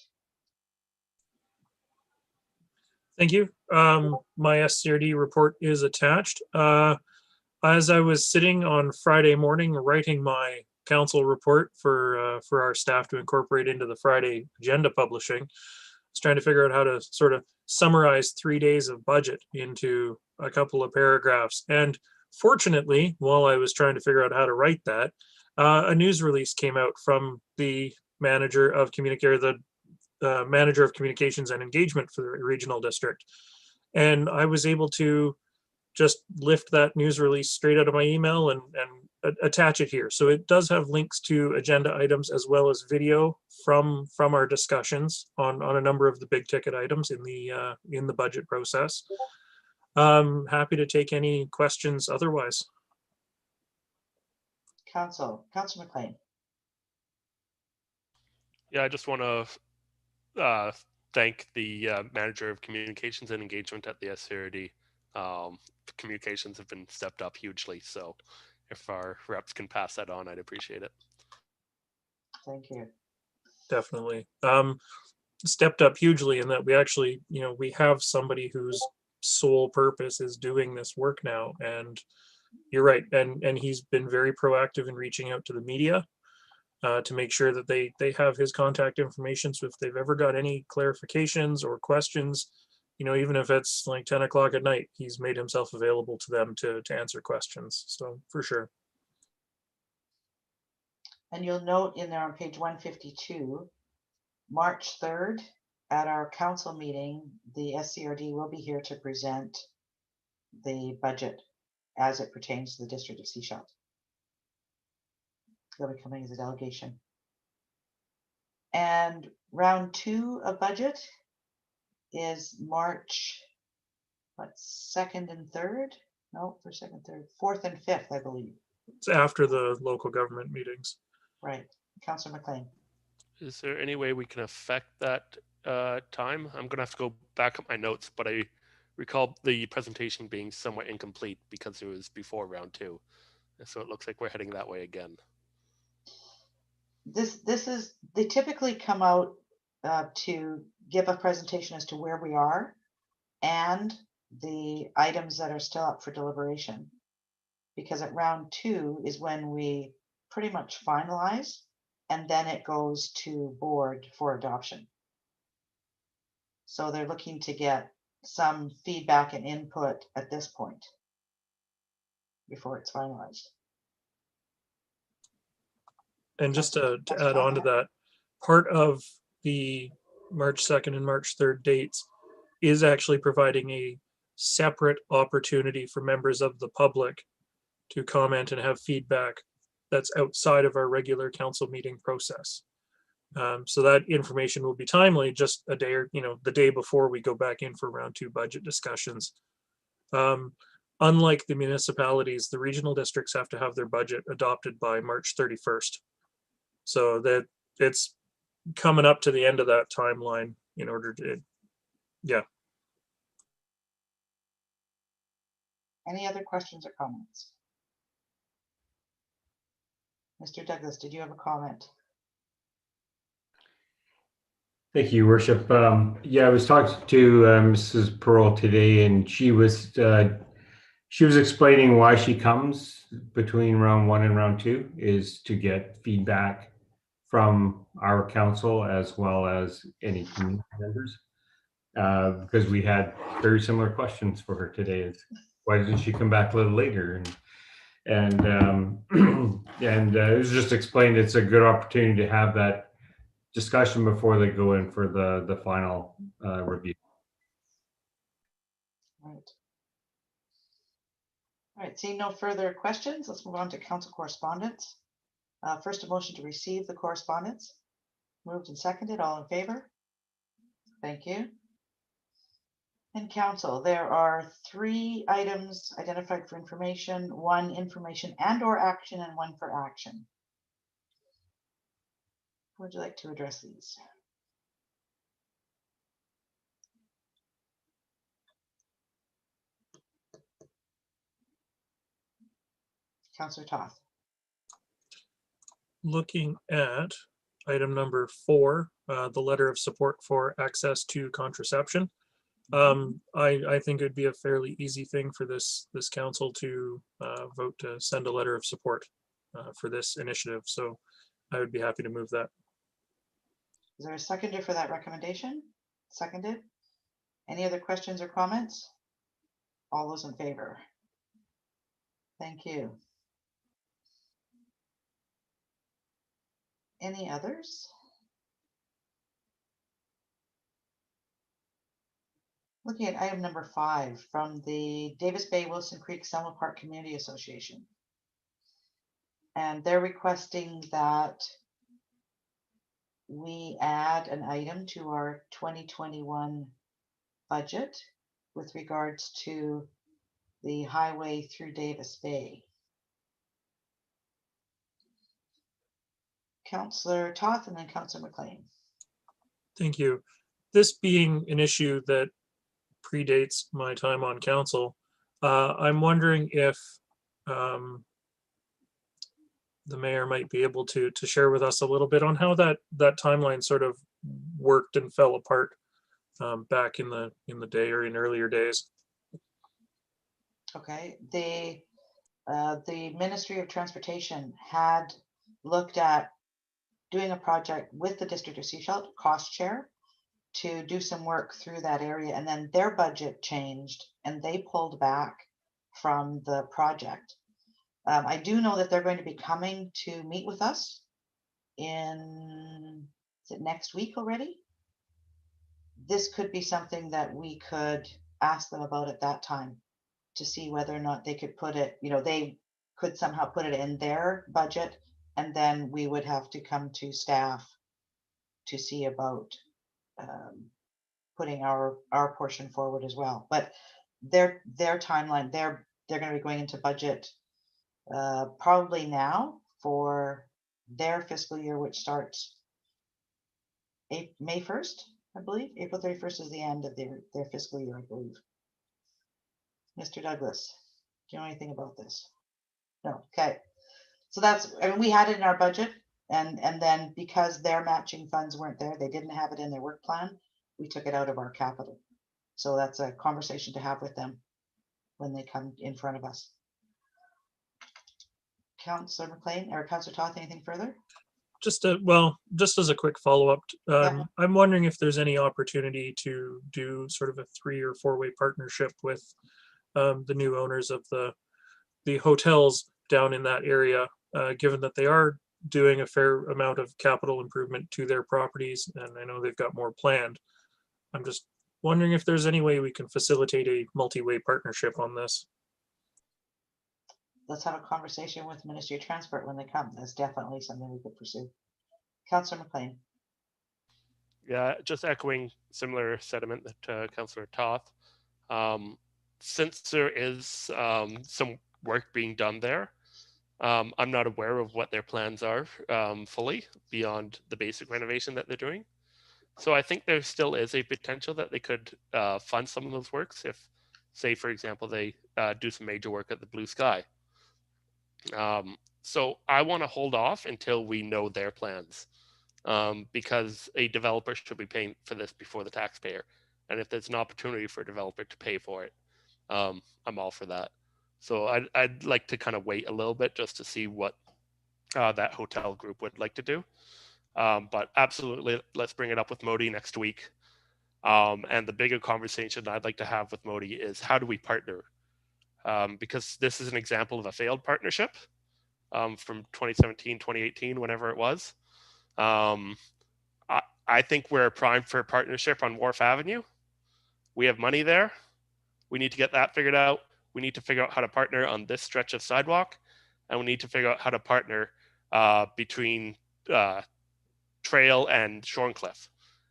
Thank you. My SCRD report is attached. As I was sitting on Friday morning writing my council report for our staff to incorporate into the Friday agenda publishing, I was trying to figure out how to sort of summarize 3 days of budget into a couple of paragraphs. And fortunately, while I was trying to figure out how to write that, a news release came out from the manager of Manager of Communications and Engagement for the regional district. And I was able to just lift that news release straight out of my email and attach it here. So it does have links to agenda items as well as video from our discussions on a number of the big ticket items in the budget process. Happy to take any questions otherwise. Councillor McLean. Yeah, I just want to thank the Manager of Communications and Engagement at the SCRD. Communications have been stepped up hugely, so if our reps can pass that on, I'd appreciate it. Thank you. Definitely. Stepped up hugely in that we actually, we have somebody whose sole purpose is doing this work now. And you're right. And he's been very proactive in reaching out to the media to make sure that they have his contact information. So if they've ever got any clarifications or questions, even if it's like 10 o'clock at night, he's made himself available to them to answer questions. So for sure. And you'll note in there on page 152, March 3rd, at our council meeting, the SCRD will be here to present the budget as it pertains to the district of Sechelt. They'll be coming as a delegation. And round 2 of budget is March, 2nd and 3rd? No, for 2nd, 3rd, 4th and 5th, I believe. It's after the local government meetings. Right. Councillor McLean. Is there any way we can affect that time? I'm going to have to go back up my notes, but I recall the presentation being somewhat incomplete because it was before round 2. And so it looks like we're heading that way again. They typically come out to give a presentation as to where we are and the items that are still up for deliberation. Because at round 2 is when we pretty much finalize, and then it goes to board for adoption. So they're looking to get some feedback and input at this point before it's finalized. And just to add on to that, part of the March 2nd and March 3rd dates is actually providing a separate opportunity for members of the public to comment and have feedback that's outside of our regular council meeting process. So that information will be timely just a day or, the day before we go back in for round 2 budget discussions. Unlike the municipalities, the regional districts have to have their budget adopted by March 31st. So that it's coming up to the end of that timeline in order to, yeah. Any other questions or comments? Mr. Douglas, did you have a comment? Thank you, Worship. Yeah, I was talking to Mrs. Pearl today, and she was She was explaining why she comes between round 1 and round 2 is to get feedback from our council as well as any community members. Because we had very similar questions for her today. Is why didn't she come back a little later? And it was just explained it's a good opportunity to have that discussion before they go in for the final review. Right. All right, seeing no further questions, let's move on to council correspondence. First, a motion to receive the correspondence. Moved and seconded, all in favor? Thank you. And council, there are 3 items identified for information, 1 information and or action, and 1 for action. Would you like to address these? Councillor Toth. Looking at item number 4, the letter of support for access to contraception. I think it'd be a fairly easy thing for this council to vote to send a letter of support for this initiative. So I would be happy to move that. Is there a seconder for that recommendation? Seconded. Any other questions or comments? All those in favor? Thank you. Any others? Looking at item number 5 from the Davis Bay Wilson Creek Selma Park Community Association. And they're requesting that we add an item to our 2021 budget with regards to the highway through Davis Bay. Councillor Toth and then Councillor McLean. Thank you. This being an issue that predates my time on council, I'm wondering if the mayor might be able to share with us a little bit on how that timeline sort of worked and fell apart back in the day or in earlier days. Okay, the Ministry of Transportation had looked at doing a project with the District of Sechelt, cost share, to do some work through that area, and then their budget changed and they pulled back from the project. I do know that they're going to be coming to meet with us in, is it next week already? This could be something that we could ask them about at that time to see whether or not they could put it, they could somehow put it in their budget, and then we would have to come to staff to see about putting our portion forward as well. But their timeline, they're going to be going into budget probably now for their fiscal year, which starts May 1st, I believe. April 31st is the end of their fiscal year, I believe. Mr. Douglas, do you know anything about this? No. Okay. So that's, I mean, we had it in our budget, and then because their matching funds weren't there, they didn't have it in their work plan, we took it out of our capital. So that's a conversation to have with them when they come in front of us. Councillor McLean or Councillor Toth, anything further? Just as a quick follow-up, I'm wondering if there's any opportunity to do sort of a 3 or 4-way partnership with the new owners of the hotels down in that area, given that they are doing a fair amount of capital improvement to their properties, and I know they've got more planned. I'm just wondering if there's any way we can facilitate a multi-way partnership on this. Let's have a conversation with Ministry of Transport when they come. That's definitely something we could pursue. Councillor McLean. Yeah, just echoing similar sentiment that Councillor Toth. Since there is some work being done there, I'm not aware of what their plans are fully beyond the basic renovation that they're doing. So I think there still is a potential that they could fund some of those works if, say, for example, they do some major work at the Blue Sky. So I want to hold off until we know their plans, because a developer should be paying for this before the taxpayer. And if there's an opportunity for a developer to pay for it, I'm all for that. So I'd like to kind of wait a little bit just to see what that hotel group would like to do. But absolutely, let's bring it up with Modi next week. And the bigger conversation I'd like to have with Modi is how do we partner? Because this is an example of a failed partnership from 2017, 2018, whenever it was. I think we're primed for a partnership on Wharf Avenue. We have money there. We need to get that figured out. We need to figure out how to partner on this stretch of sidewalk. And we need to figure out how to partner between Trail and Shorncliffe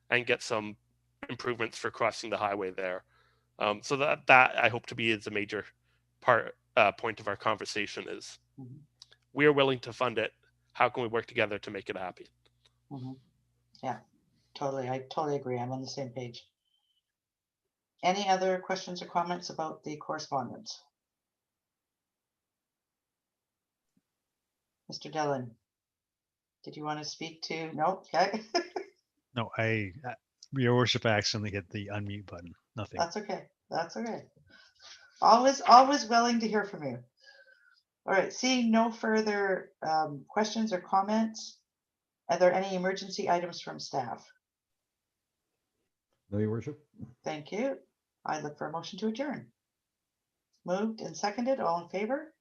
and get some improvements for crossing the highway there. So that I hope to be is a major point of our conversation is we are willing to fund it. How can we work together to make it happen? Yeah, totally. I totally agree. I'm on the same page. Any other questions or comments about the correspondence? Mr. Dillon, did you want to speak to? No, okay. No, your worship, I accidentally hit the unmute button. Nothing. That's okay. That's okay. Always willing to hear from you. All right, seeing no further questions or comments, are there any emergency items from staff? No, your worship. Thank you. I look for a motion to adjourn. Moved and seconded, all in favor?